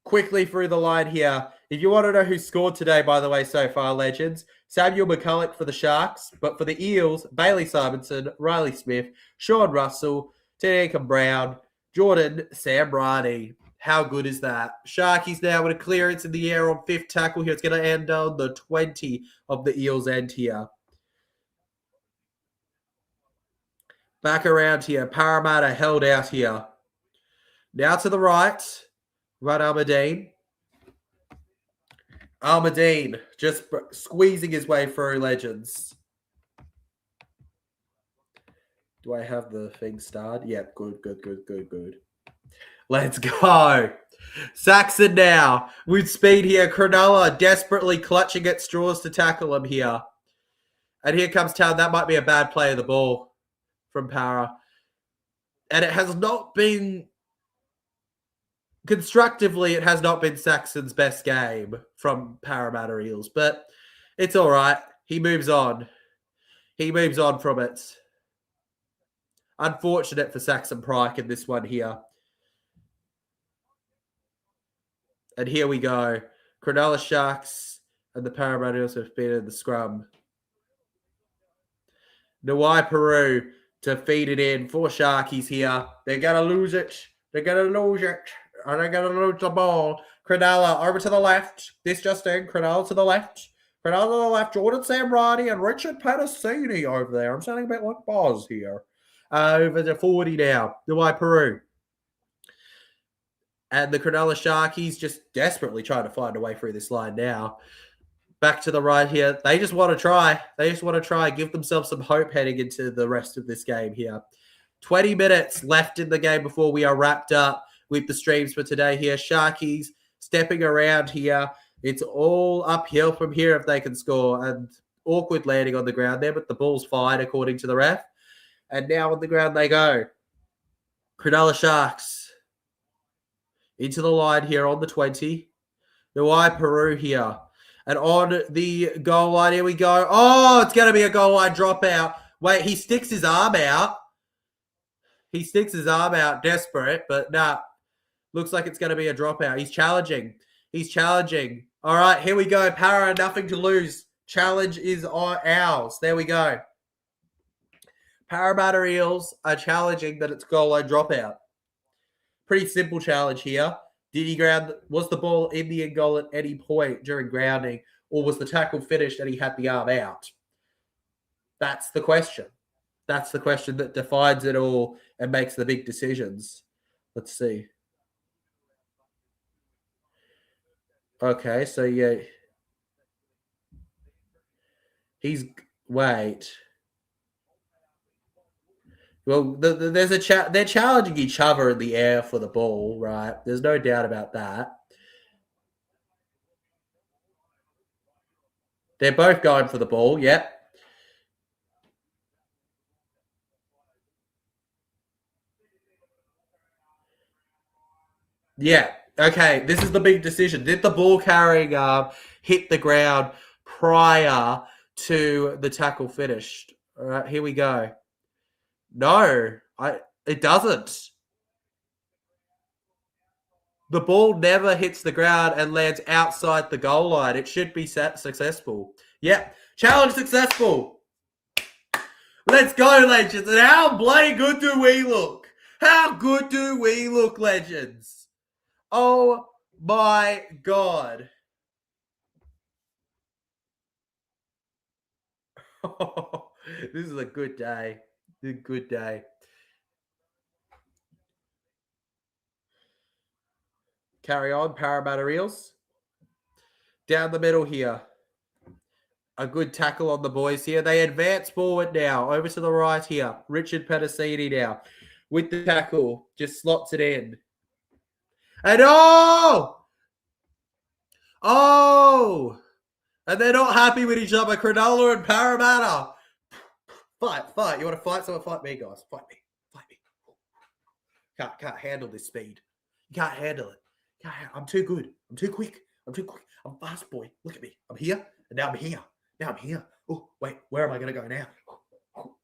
Quickly through the line here. If you want to know who scored today, by the way, so far, legends, Samuel McCulloch for the Sharks, but for the Eels, Bailey Simonson, Riley Smith, Sean Russell, Tanika Brown, Jordan Samrani. How good is that? Sharkies now with a clearance in the air on 5th tackle here. It's going to end on the 20 of the Eels end here. Back around here. Parramatta held out here. Now to the right. Run Almadine. Almadine just squeezing his way through, legends. Do I have the thing started? Yep, good. Let's go. Saxon now with speed here. Cronulla desperately clutching at straws to tackle him here. And here comes Town. That might be a bad play of the ball from Para. And it has not been... Constructively, it has not been Saxon's best game from Parramatta Eels. But it's all right. He moves on. He moves on from it. Unfortunate for Saxon Pryke in this one here. And here we go. Cronulla Sharks and the Parramatta Eels have been in the scrum. Nawai Peru to feed it in for Sharkies here. They're going to lose it. They're going to lose it. And they're going to lose the ball. Cronulla over to the left. This just in. Cronulla to the left. Cronulla to the left. Jordan Samrani and Richard Patterson over there. I'm sounding a bit like Boz here. Over to 40 now. Nawai Peru. And the Cronulla Sharkies just desperately trying to find a way through this line now. Back to the right here. They just want to try. They just want to try. Give themselves some hope heading into the rest of this game here. 20 minutes left in the game before we are wrapped up with the streams for today here. Sharkies stepping around here. It's all uphill from here if they can score. And awkward landing on the ground there, but the ball's fine according to the ref. And now on the ground they go. Cronulla Sharks. Into the line here on the 20. Nawai Peru here. And on the goal line, here we go. Oh, it's going to be a goal line dropout. Wait, he sticks his arm out. He sticks his arm out, desperate, but nah. Looks like it's going to be a dropout. He's challenging. He's challenging. All right, here we go. Para, nothing to lose. Challenge is ours. There we go. Parramatta Eels are challenging that it's goal line dropout. Pretty simple challenge here. Did he ground? Was the ball in the end goal at any point during grounding, or was the tackle finished and he had the arm out? That's the question. That's the question that defines it all and makes the big decisions. Let's see. Okay, so yeah. Wait. Well, there's a they're challenging each other in the air for the ball, right? There's no doubt about that. They're both going for the ball, yep. Yeah, okay, this is the big decision. Did the ball carrying hit the ground prior to the tackle finished? All right, here we go. No, it doesn't. The ball never hits the ground and lands outside the goal line. It should be successful. Yep, challenge successful. Let's go, legends. And how bloody good do we look? How good do we look, legends? Oh my God. This is a good day. A good day. Carry on, Parramatta Eels. Down the middle here. A good tackle on the boys here. They advance forward now. Over to the right here. Richard Pedicini now. With the tackle. Just slots it in. And oh! And they're not happy with each other. Cronulla and Parramatta. Fight. You want to fight? Someone fight me, guys. Fight me. Can't handle this speed. You can't handle it. I'm too good. I'm too quick. I'm fast, boy. Look at me. I'm here, and now I'm here. Oh, wait. Where am I going to go now? All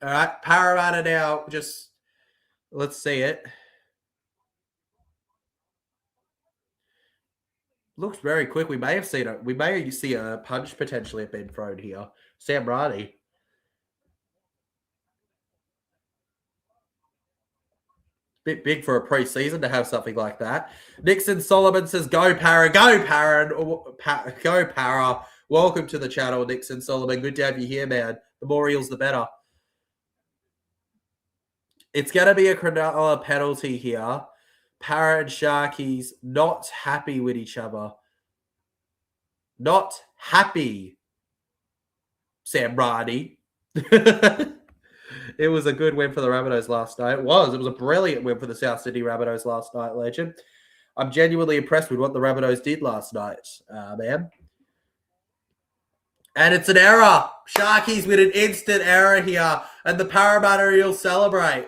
right. Parramatta now. Just let's see it. Looks very quick. We may see a punch potentially have been thrown here. Sam Rani. Bit big for a preseason to have something like that. Nixon Solomon says, go Para. Go Para. Welcome to the channel, Nixon Solomon. Good to have you here, man. The more Eels, the better. It's going to be a Cronulla penalty here. Para and Sharkies not happy with each other. Not happy, Sam Rani. It was a good win for the Rabbitohs last night. It was a brilliant win for the South Sydney Rabbitohs last night, legend. I'm genuinely impressed with what the Rabbitohs did last night, man. And it's an error. Sharkies with an instant error here. And the Parramatta Eels celebrate.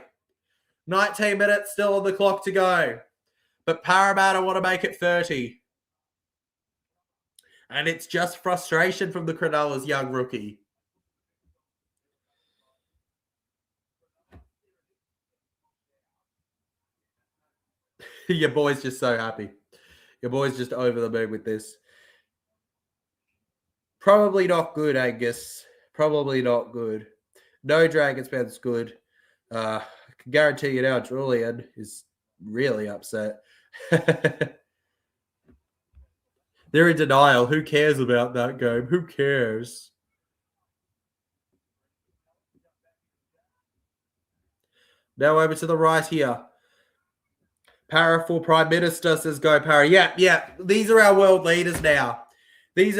19 minutes still on the clock to go. But Parramatta want to make it 30. And it's just frustration from the Cronulla's young rookie. Your boy's just so happy. Your boy's just over the moon with this. Probably not good, Angus. Probably not good. No Dragons fans good. I can guarantee you now, Julian is really upset. They're in denial. Who cares about that game? Who cares? Now over to the right here. Para for Prime Minister says go Para. Yeah. These are our world leaders now. Make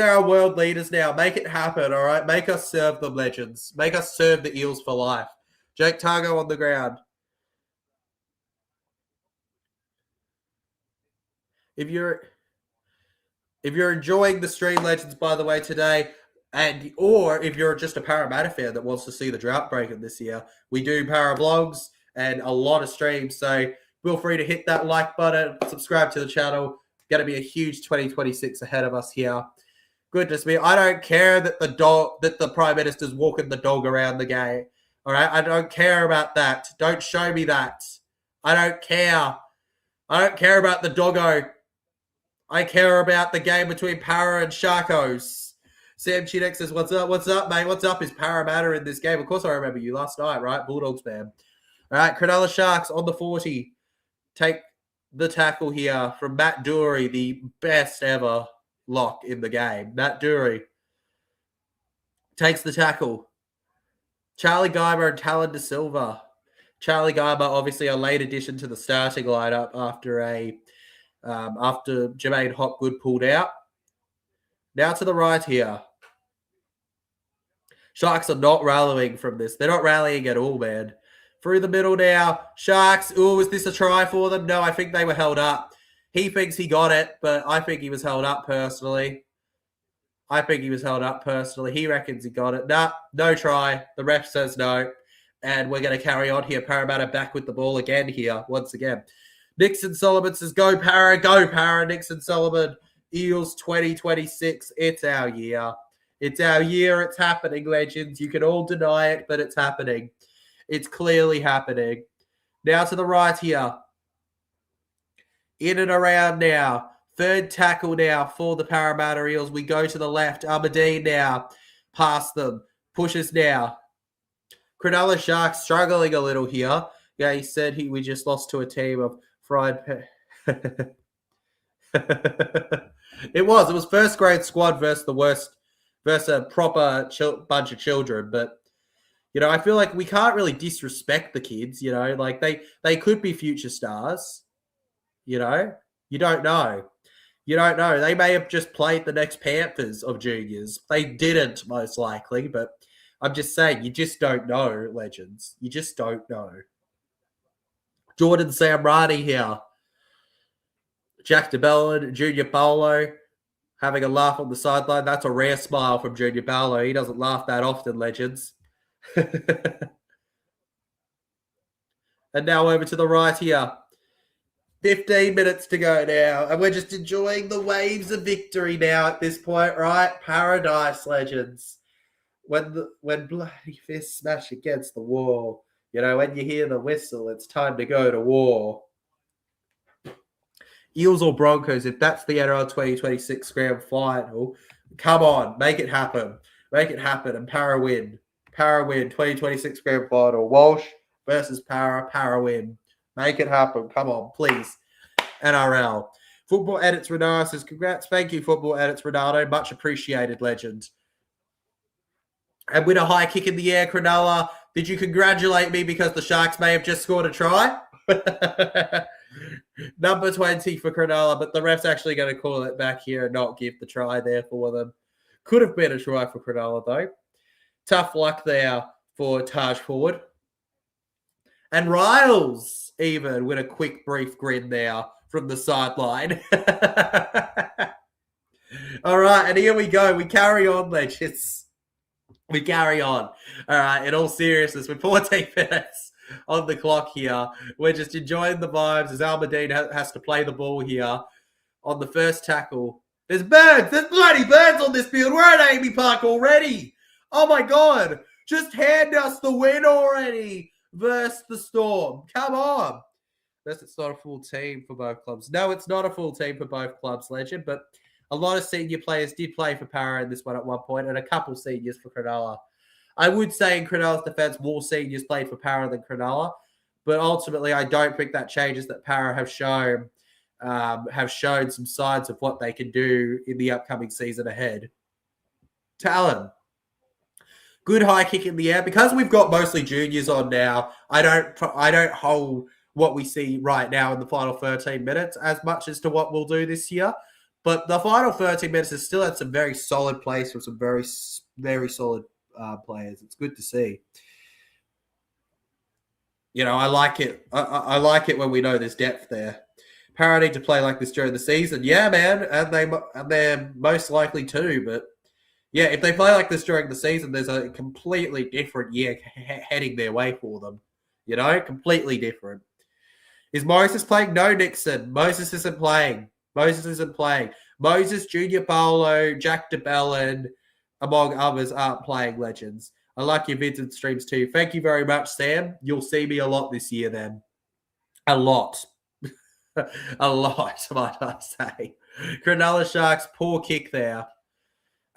it happen, all right? Make us serve the legends. Make us serve the Eels for life. Jake Targo on the ground. If you're enjoying the stream, legends, by the way, today, or if you're just a Parramatta fan that wants to see the drought breaking this year, we do Para vlogs and a lot of streams. So feel free to hit that like button, subscribe to the channel. It's going to be a huge 2026 ahead of us here. Goodness me, I don't care that the Prime Minister's walking the dog around the game. All right, I don't care about that. Don't show me that. I don't care. I don't care about the doggo. I care about the game between Para and Sharkos. Sam Chinek says, what's up, mate? What's up? Is Parramatta in this game? Of course I remember you last night, right? Bulldogs, man. All right, Cronulla Sharks on the 40. Take the tackle here from Matt Dury, the best ever lock in the game. Matt Dury takes the tackle. Charlie Geimer and Talon De Silva. Charlie Geimer, obviously a late addition to the starting lineup after Jermaine Hopgood pulled out. Now to the right here. Sharks are not rallying from this. They're not rallying at all, man. Through the middle now. Sharks. Oh, is this a try for them? No, I think they were held up. He thinks he got it, but I think he was held up personally. He reckons he got it. Nah, no try. The ref says no. And we're going to carry on here. Parramatta back with the ball again here, once again. Nixon Solomon says, go Para, Nixon Solomon. Eels 2026. It's our year. It's happening, legends. You can all deny it, but it's happening. It's clearly happening. Now to the right here. In and around now. Third tackle now for the Parramatta Eels. We go to the left. Aberdeen now. Past them. Pushes now. Cronulla Sharks struggling a little here. Yeah, he said we just lost to a team of fried... It was first grade squad versus a proper bunch of children. But, I feel like we can't really disrespect the kids, like they could be future stars, you don't know. You don't know. They may have just played the next Panthers of juniors. They didn't, most likely, but I'm just saying, you just don't know, legends. You just don't know. Jordan Samrani here. Jack DeBellin, Junior Paulo, having a laugh on the sideline. That's a rare smile from Junior Paulo. He doesn't laugh that often, legends. And now over to the right here. 15 minutes to go now, and we're just enjoying the waves of victory now at this point, right? Paradise, legends. When bloody fists smash against the wall, you know, when you hear the whistle, it's time to go to war. Eels or Broncos, if that's the NRL 2026 grand final, come on, make it happen. Make it happen, and Para win. Para win, 2026 grand final. Walsh versus Para win. Make it happen. Come on, please. NRL. Football Edits Renata says, congrats. Thank you, Football Edits Renato. Much appreciated, legend. And with a high kick in the air, Cronulla, did you congratulate me because the Sharks may have just scored a try? Number 20 for Cronulla, but the ref's actually going to call it back here and not give the try there for them. Could have been a try for Cronulla, though. Tough luck there for Taj Ford. And Riles, even, with a quick, brief grin there from the sideline. All right, and here we go. We carry on, legends. We carry on. All right, in all seriousness, with 14 minutes on the clock here, we're just enjoying the vibes as Almadine has to play the ball here on the first tackle. There's birds. There's bloody birds on this field. We're at Amy Park already. Oh, my God. Just hand us the win already versus the Storm. Come on. It's not a full team for both clubs. No, it's not a full team for both clubs, legend, but a lot of senior players did play for Para in this one at one point, and a couple seniors for Cronulla. I would say in Cronulla's defense, more seniors played for Para than Cronulla, but ultimately I don't think that changes that Para have shown some signs of what they can do in the upcoming season ahead. Talon. Good high kick in the air. Because we've got mostly juniors on now, I don't hold what we see right now in the final 13 minutes as much as to what we'll do this year. But the final 13 minutes has still had some very solid plays from some very, very solid players. It's good to see. You know, I like it. I like it when we know there's depth there. Para need to play like this during the season. Yeah, man, and they're most likely to. But yeah, if they play like this during the season, there's a completely different year heading their way for them. You know, completely different. Is Moses playing? No, Nixon. Moses isn't playing. Moses, Junior Paulo, Jack DeBellin, among others, aren't playing, legends. I like your vids and streams too. Thank you very much, Sam. You'll see me a lot this year then. A lot. A lot, might I say. Cronulla Sharks, poor kick there.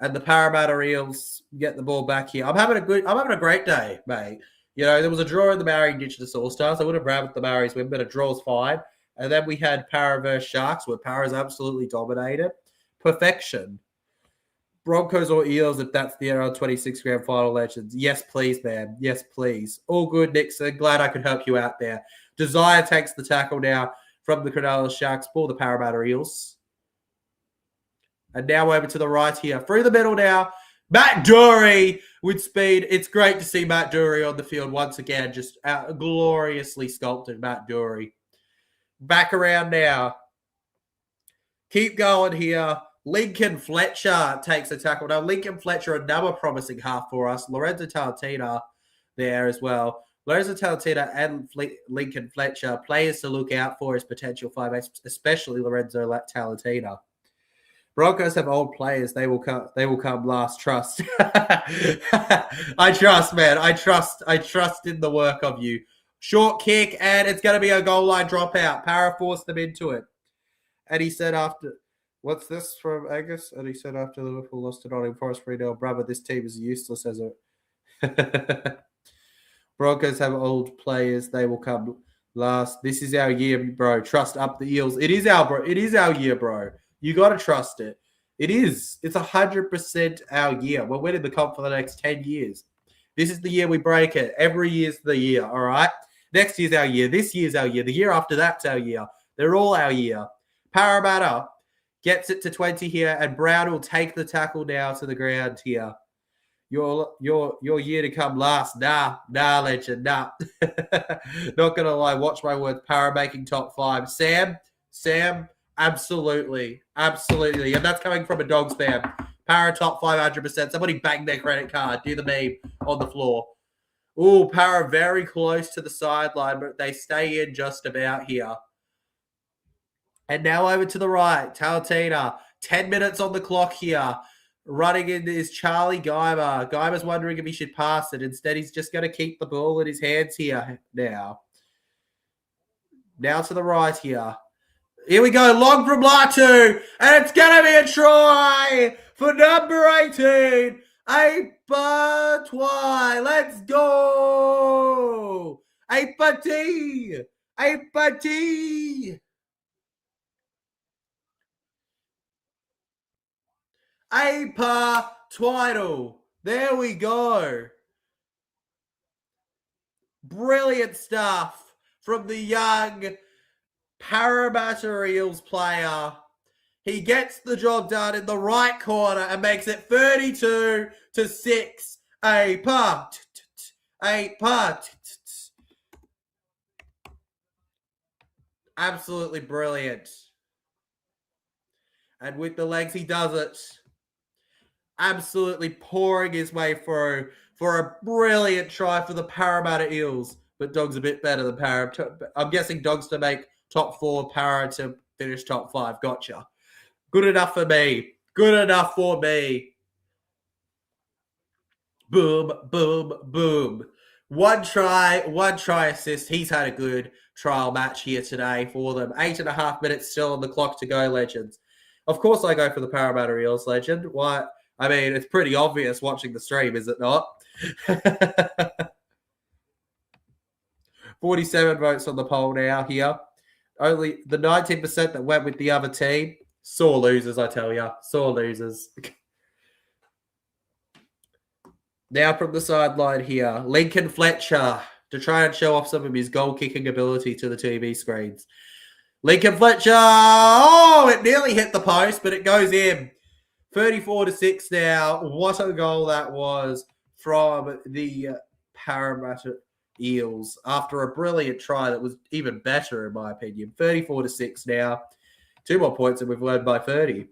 And the Parramatta Eels get the ball back here. I'm having a great day, mate. You know, there was a draw in the Maori Indigenous All-Stars. I would have rather the Maoris win, but a draw's fine. And then we had Para versus Sharks, where Para's absolutely dominated. Perfection. Broncos or Eels, if that's the NRL 26 grand final, legends. Yes, please, man. Yes, please. All good, Nixon. Glad I could help you out there. Desire takes the tackle now from the Cronulla Sharks for the Parramatta Eels. And now over to the right here. Through the middle now. Matt Dury with speed. It's great to see Matt Dury on the field once again. Just gloriously sculpted Matt Dury. Back around now. Keep going here. Lincoln Fletcher takes a tackle. Now, Lincoln Fletcher, another promising half for us. Lorenzo Talantina there as well. Lorenzo Talantina and Lincoln Fletcher, players to look out for as potential 5'8", especially Lorenzo Talantina. Broncos have old players. They will come last. Trust. I trust, man. I trust in the work of you. Short kick, and it's going to be a goal line dropout. Para forced them into it. And he said after, what's this from Angus? And he said after Liverpool lost to Nottingham Forest 3-0, brother, this team is useless as a... Broncos have old players. They will come last. This is our year, bro. Trust up the Eels. It is our year, bro. You got to trust it. It is. It's 100% our year. We're winning the comp for the next 10 years. This is the year we break it. Every year's the year, all right? Next year's our year. This year's our year. The year after that's our year. They're all our year. Parramatta, Gets it to 20 here, and Brown will take the tackle now to the ground here. Your year to come last. Nah, legend, nah. Not going to lie, watch my words. Para making top 5. Sam, absolutely. And that's coming from a Dogs fan. Para top 500%. Somebody bang their credit card. Do the meme on the floor. Ooh, Para very close to the sideline, but they stay in just about here. And now over to the right, Talatina. 10 minutes on the clock here. Running in is Charlie Guymer. Guymer's wondering if he should pass it. Instead, he's just going to keep the ball in his hands here now. Now to the right here. Here we go. Long from Latu. And it's going to be a try for number 18. Aper Twy. Let's go. Aper T. Aper Twiddle. There we go. Brilliant stuff from the young Parramatta Eels player. He gets the job done in the right corner and makes it 32-6. Aper. Absolutely brilliant. And with the legs, he does it. Absolutely pouring his way through for a brilliant try for the Parramatta Eels. But Dogs a bit better than Para. I'm guessing Dogs to make top 4, Para to finish top 5. Gotcha. Good enough for me. Boom. One try assist. He's had a good trial match here today for them. 8.5 minutes still on the clock to go, legends. Of course I go for the Parramatta Eels, legend. Why? I mean, it's pretty obvious watching the stream, is it not? 47 votes on the poll now here. Only the 19% that went with the other team. Sore losers, I tell you. Sore losers. Now from the sideline here, Lincoln Fletcher to try and show off some of his goal-kicking ability to the TV screens. Lincoln Fletcher! Oh, it nearly hit the post, but it goes in. 34-6 now. What a goal that was from the Parramatta Eels after a brilliant try that was even better, in my opinion. 34-6 now. 2 more points and we've led by 30.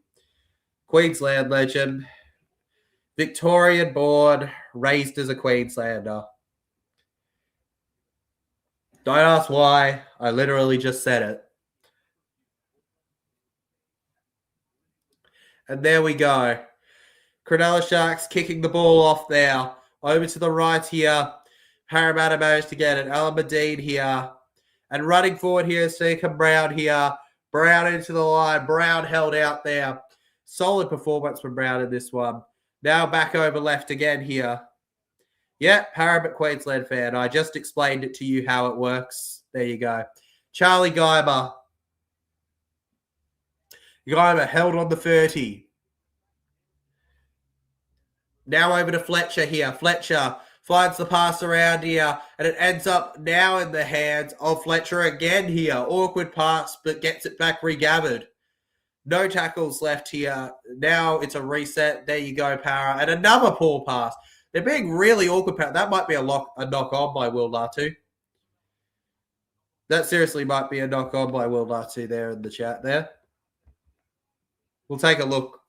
Queensland legend. Victorian born, raised as a Queenslander. Don't ask why. I literally just said it. And there we go. Cronulla Sharks kicking the ball off now. Over to the right here. Parramatta managed to get it. Alan Medine here. And running forward here is Deacon Brown here. Brown into the line. Brown held out there. Solid performance from Brown in this one. Now back over left again here. Yeah, Parramatta Queensland fan. I just explained it to you how it works. There you go. Charlie Guymer. Guymer held on the 30. Now over to Fletcher here. Fletcher finds the pass around here, and it ends up now in the hands of Fletcher again here. Awkward pass, but gets it back regathered. No tackles left here. Now it's a reset. There you go, Para. And another poor pass. They're being really awkward. That might be a knock on by Will Latu. That seriously might be a knock on by Will Latu there in the chat there. We'll take a look.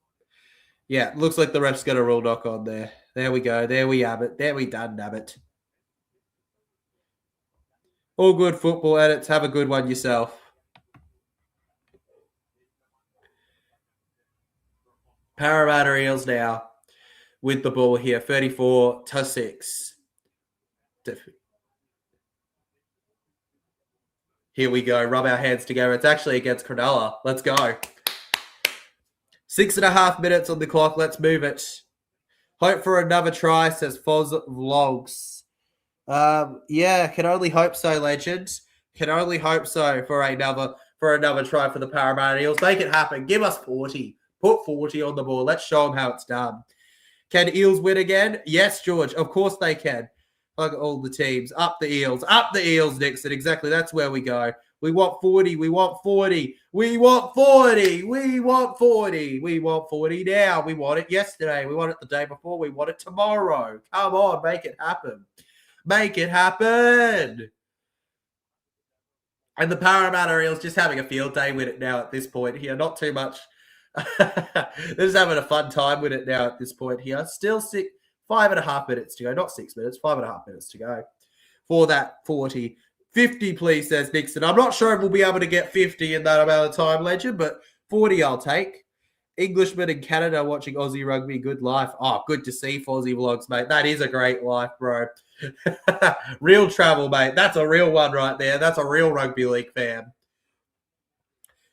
Yeah, looks like the ref's got a rule knock on there. There we go. There we have it. There we done, damn it. All good football edits. Have a good one yourself. Parramatta Eels now with the ball here. 34-6. Here we go. Rub our hands together. It's actually against Cronulla. Let's go. 6.5 minutes on the clock. Let's move it. Hope for another try, says Foz Vlogs. Yeah, can only hope so, legends. Can only hope so for another try for the Parramatta Eels. Make it happen. Give us 40. Put 40 on the ball. Let's show them how it's done. Can Eels win again? Yes, George. Of course they can. Like all the teams. Up the Eels, Nixon. Exactly. That's where we go. We want 40. We want 40. We want 40. We want 40. We want 40 now. We want it yesterday. We want it the day before. We want it tomorrow. Come on, make it happen. Make it happen. And the Parramatta Eels just having a field day with it now at this point here. Not too much. They're just having a fun time with it now at this point here. Still 5.5 minutes to go. Not 6 minutes. 5.5 minutes to go for that 40. 50, please, says Nixon. I'm not sure if we'll be able to get 50 in that amount of time, Legend, but 40 I'll take. Englishman in Canada watching Aussie rugby. Good life. Oh, good to see Fozzie Vlogs, mate. That is a great life, bro. Real travel, mate. That's a real one right there. That's a real rugby league fan.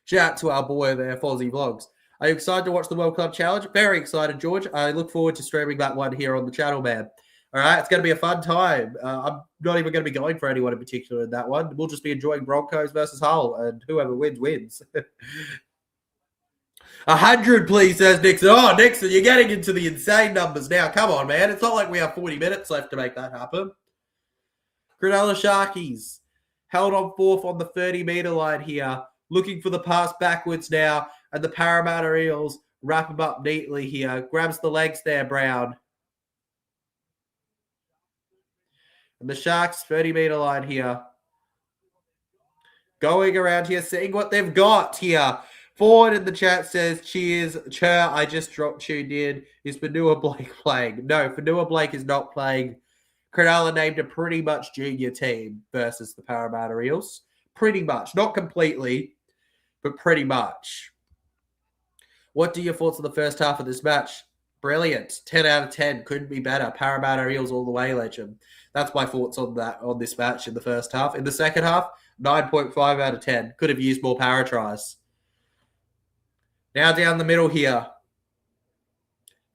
Shout out to our boy there, Fozzie Vlogs. Are you excited to watch the World Club Challenge? Very excited, George. I look forward to streaming that one here on the channel, man. All right, it's going to be a fun time. I'm not even going to be going for anyone in particular in that one. We'll just be enjoying Broncos versus Hull, and whoever wins, wins. 100, please, says Nixon. Oh, Nixon, you're getting into the insane numbers now. Come on, man. It's not like we have 40 minutes left to make that happen. Cronulla Sharkies held on fourth on the 30-metre line here, looking for the pass backwards now, and the Parramatta Eels wrap them up neatly here. Grabs the legs there, Brown. And the Sharks 30-metre line here. Going around here, seeing what they've got here. Forward in the chat says, cheers, Chur, I just tuned in. Is Fanua Blake playing? No, Fanua Blake is not playing. Cronulla named a pretty much junior team versus the Parramatta Eels. Pretty much. Not completely, but pretty much. What are your thoughts on the first half of this match? Brilliant. 10 out of 10. Couldn't be better. Parramatta Eels all the way, Legend. That's my thoughts on this match in the first half. In the second half, 9.5 out of 10. Could have used more power tries. Now down the middle here.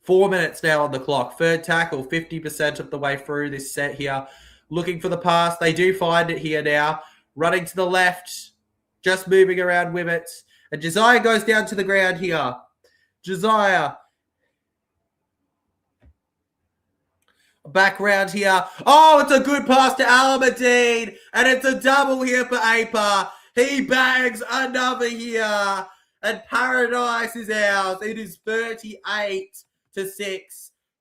4 minutes now on the clock. Third tackle, 50% of the way through this set here. Looking for the pass. They do find it here now. Running to the left. Just moving around with it. And Josiah goes down to the ground here. Josiah. Back round here. Oh, it's a good pass to Alamadine. And it's a double here for Apa. He bags another here. And Paradise is ours. It is 38-6.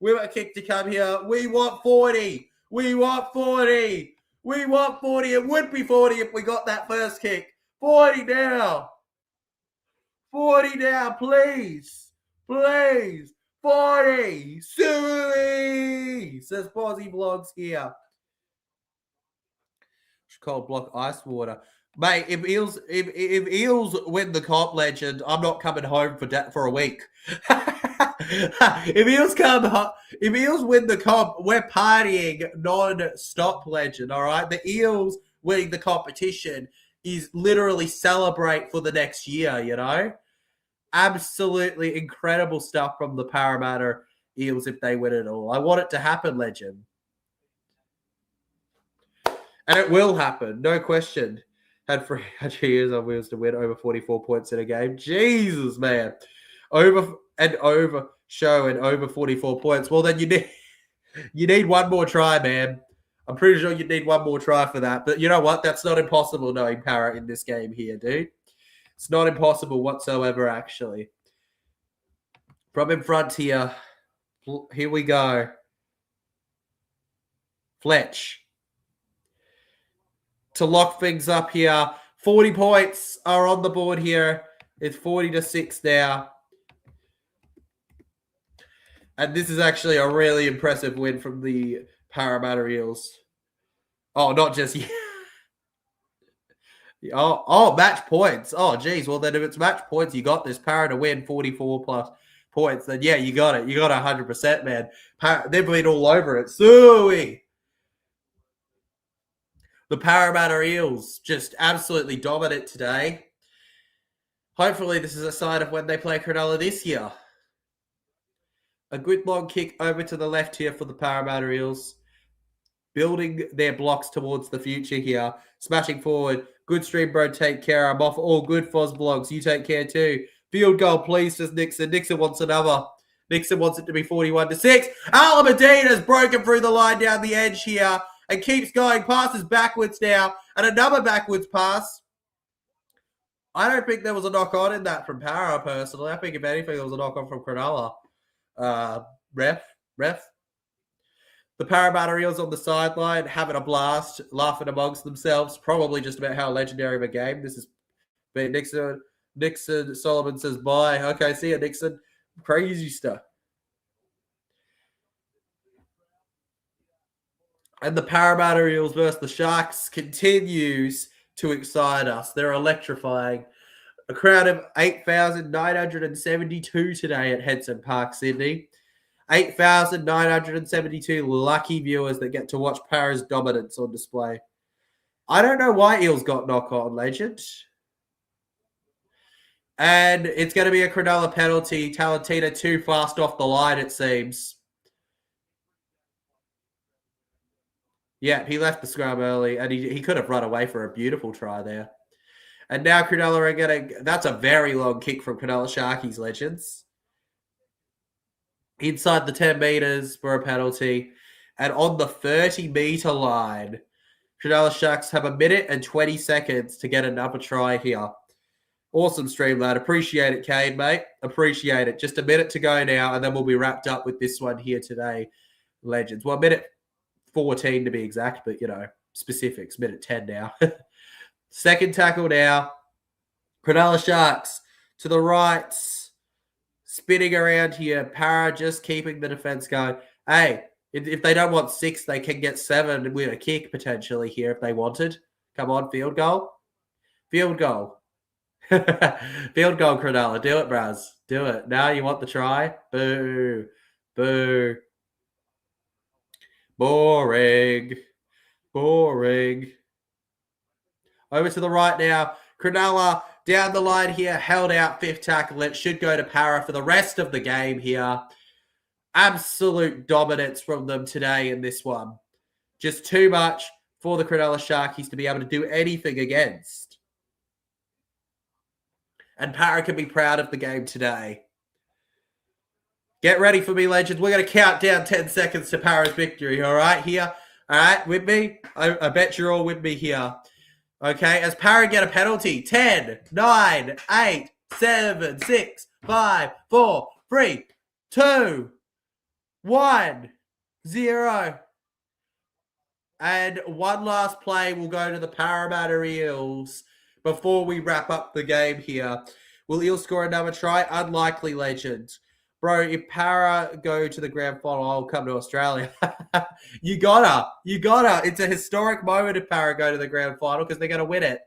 With a kick to come here. We want 40. We want 40. We want 40. It would be 40 if we got that first kick. 40 now. 40 now, please. Please. 40. Suey, says Fozzie Vlogs here. Cold block ice water. Mate, if Eels win the comp, Legend, I'm not coming home for a week. If Eels win the comp, we're partying non-stop, Legend, all right? The Eels winning the competition is literally celebrate for the next year, you know? Absolutely incredible stuff from the Parramatta Eels if they win it all. I want it to happen, Legend. And it will happen, no question. Had 3 years on wheels to win over 44 points in a game. Jesus, man. Over 44 points. Well, then you need one more try, man. I'm pretty sure you need one more try for that. But you know what? That's not impossible knowing Parra in this game here, dude. It's not impossible whatsoever, actually. From in front here we go. Fletch. To lock things up here. 40 points are on the board here. It's 40-6 now. And this is actually a really impressive win from the Parramatta Eels. Oh, not just yet. Oh, match points. Oh, geez. Well, then if it's match points, you got this. Parra to win 44 plus points. Then, yeah, you got it. You got 100%, man. They've been all over it. Suey. The Parramatta Eels just absolutely dominant today. Hopefully, this is a sign of when they play Cronulla this year. A good long kick over to the left here for the Parramatta Eels. Building their blocks towards the future here. Smashing forward. Good stream, bro. Take care. I'm off. All good, Foz Blogs. You take care too. Field goal, please, says Nixon. Nixon wants another. Nixon wants it to be 41-6. Alamadine has broken through the line down the edge here and keeps going. Passes backwards now. And another backwards pass. I don't think there was a knock-on in that from Para, personally. I think, if anything, there was a knock-on from Cronulla. Ref. The Parramatta Eels on the sideline, having a blast, laughing amongst themselves, probably just about how legendary of a game this is. Nixon, Solomon says bye. Okay, see ya, Nixon. Crazy stuff. And the Parramatta Eels versus the Sharks continues to excite us. They're electrifying. A crowd of 8,972 today at Henson Park, Sydney. 8,972 lucky viewers that get to watch Para's dominance on display. I don't know why Eels got knock-on, legend. And it's going to be a Cronulla penalty. Talantina too fast off the line, it seems. Yeah, he left the scrum early, and he could have run away for a beautiful try there. And now Cronulla are getting... That's a very long kick from Cronulla Sharkies, legends. Inside the 10 metres for a penalty. And on the 30-metre line, Cronulla Sharks have 1 minute and 20 seconds to get another try here. Awesome stream, lad. Appreciate it, Kane, mate. Appreciate it. Just 1 minute to go now, and then we'll be wrapped up with this one here today, legends. Well, 1 minute 14 to be exact, but, specifics. 1 minute 10 now. Second tackle now. Cronulla Sharks to the right. Spinning around here. Para just keeping the defense going. Hey, if they don't want 6, they can get 7 with a kick potentially here if they wanted. Come on, field goal. Field goal. Field goal, Cronulla. Do it, Braz. Do it. Now you want the try? Boo. Boo. Boring. Boring. Over to the right now. Cronulla down the line here. Held out 5th tackle. It should go to Para for the rest of the game here. Absolute dominance from them today in this one. Just too much for the Cronulla Sharkies to be able to do anything against. And Para can be proud of the game today. Get ready for me, legends. We're going to count down 10 seconds to Para's victory, all right, here. All right, with me? I bet you're all with me here. Okay, as Para get a penalty. 10, 9, 8, 7, 6, 5, 4, 3, 2, 1, 0. And one last play will go to the Parramatta Eels before we wrap up the game here. Will Eels score another try? Unlikely, legend. Bro, if Para go to the grand final, I'll come to Australia. You gotta. It's a historic moment if Para go to the grand final because they're going to win it.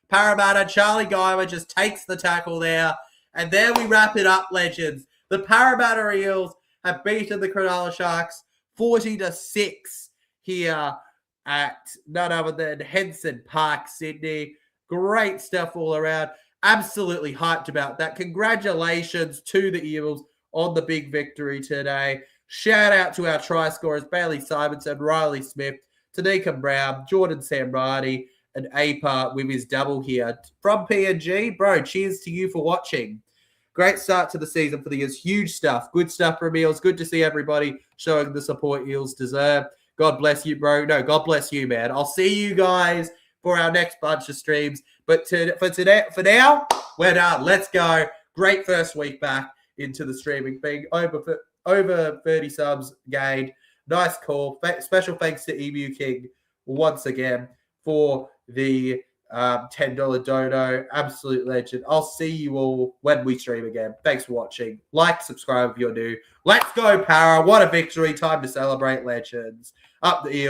Parramatta, Charlie Guyver just takes the tackle there. And there we wrap it up, legends. The Parramatta Eels have beaten the Cronulla Sharks 40-6 here at none other than Henson Park, Sydney. Great stuff all around. Absolutely hyped about that. Congratulations to the Eels on the big victory today. Shout out to our try scorers, Bailey Simonson, Riley Smith, Tanika Brown, Jordan Samrati, and APA with his double here. From PNG, bro, cheers to you for watching. Great start to the season for the Eels. Huge stuff. Good stuff from Eels. Good to see everybody showing the support Eels deserve. God bless you, bro. No, God bless you, man. I'll see you guys for our next bunch of streams. But for now, we're done. Let's go. Great first week back into the streaming thing. Over 30 subs gained. Nice call. Special thanks to Emu King once again for the $10 dono. Absolute legend. I'll see you all when we stream again. Thanks for watching. Like, subscribe if you're new. Let's go, Para. What a victory. Time to celebrate, legends. Up the Eels.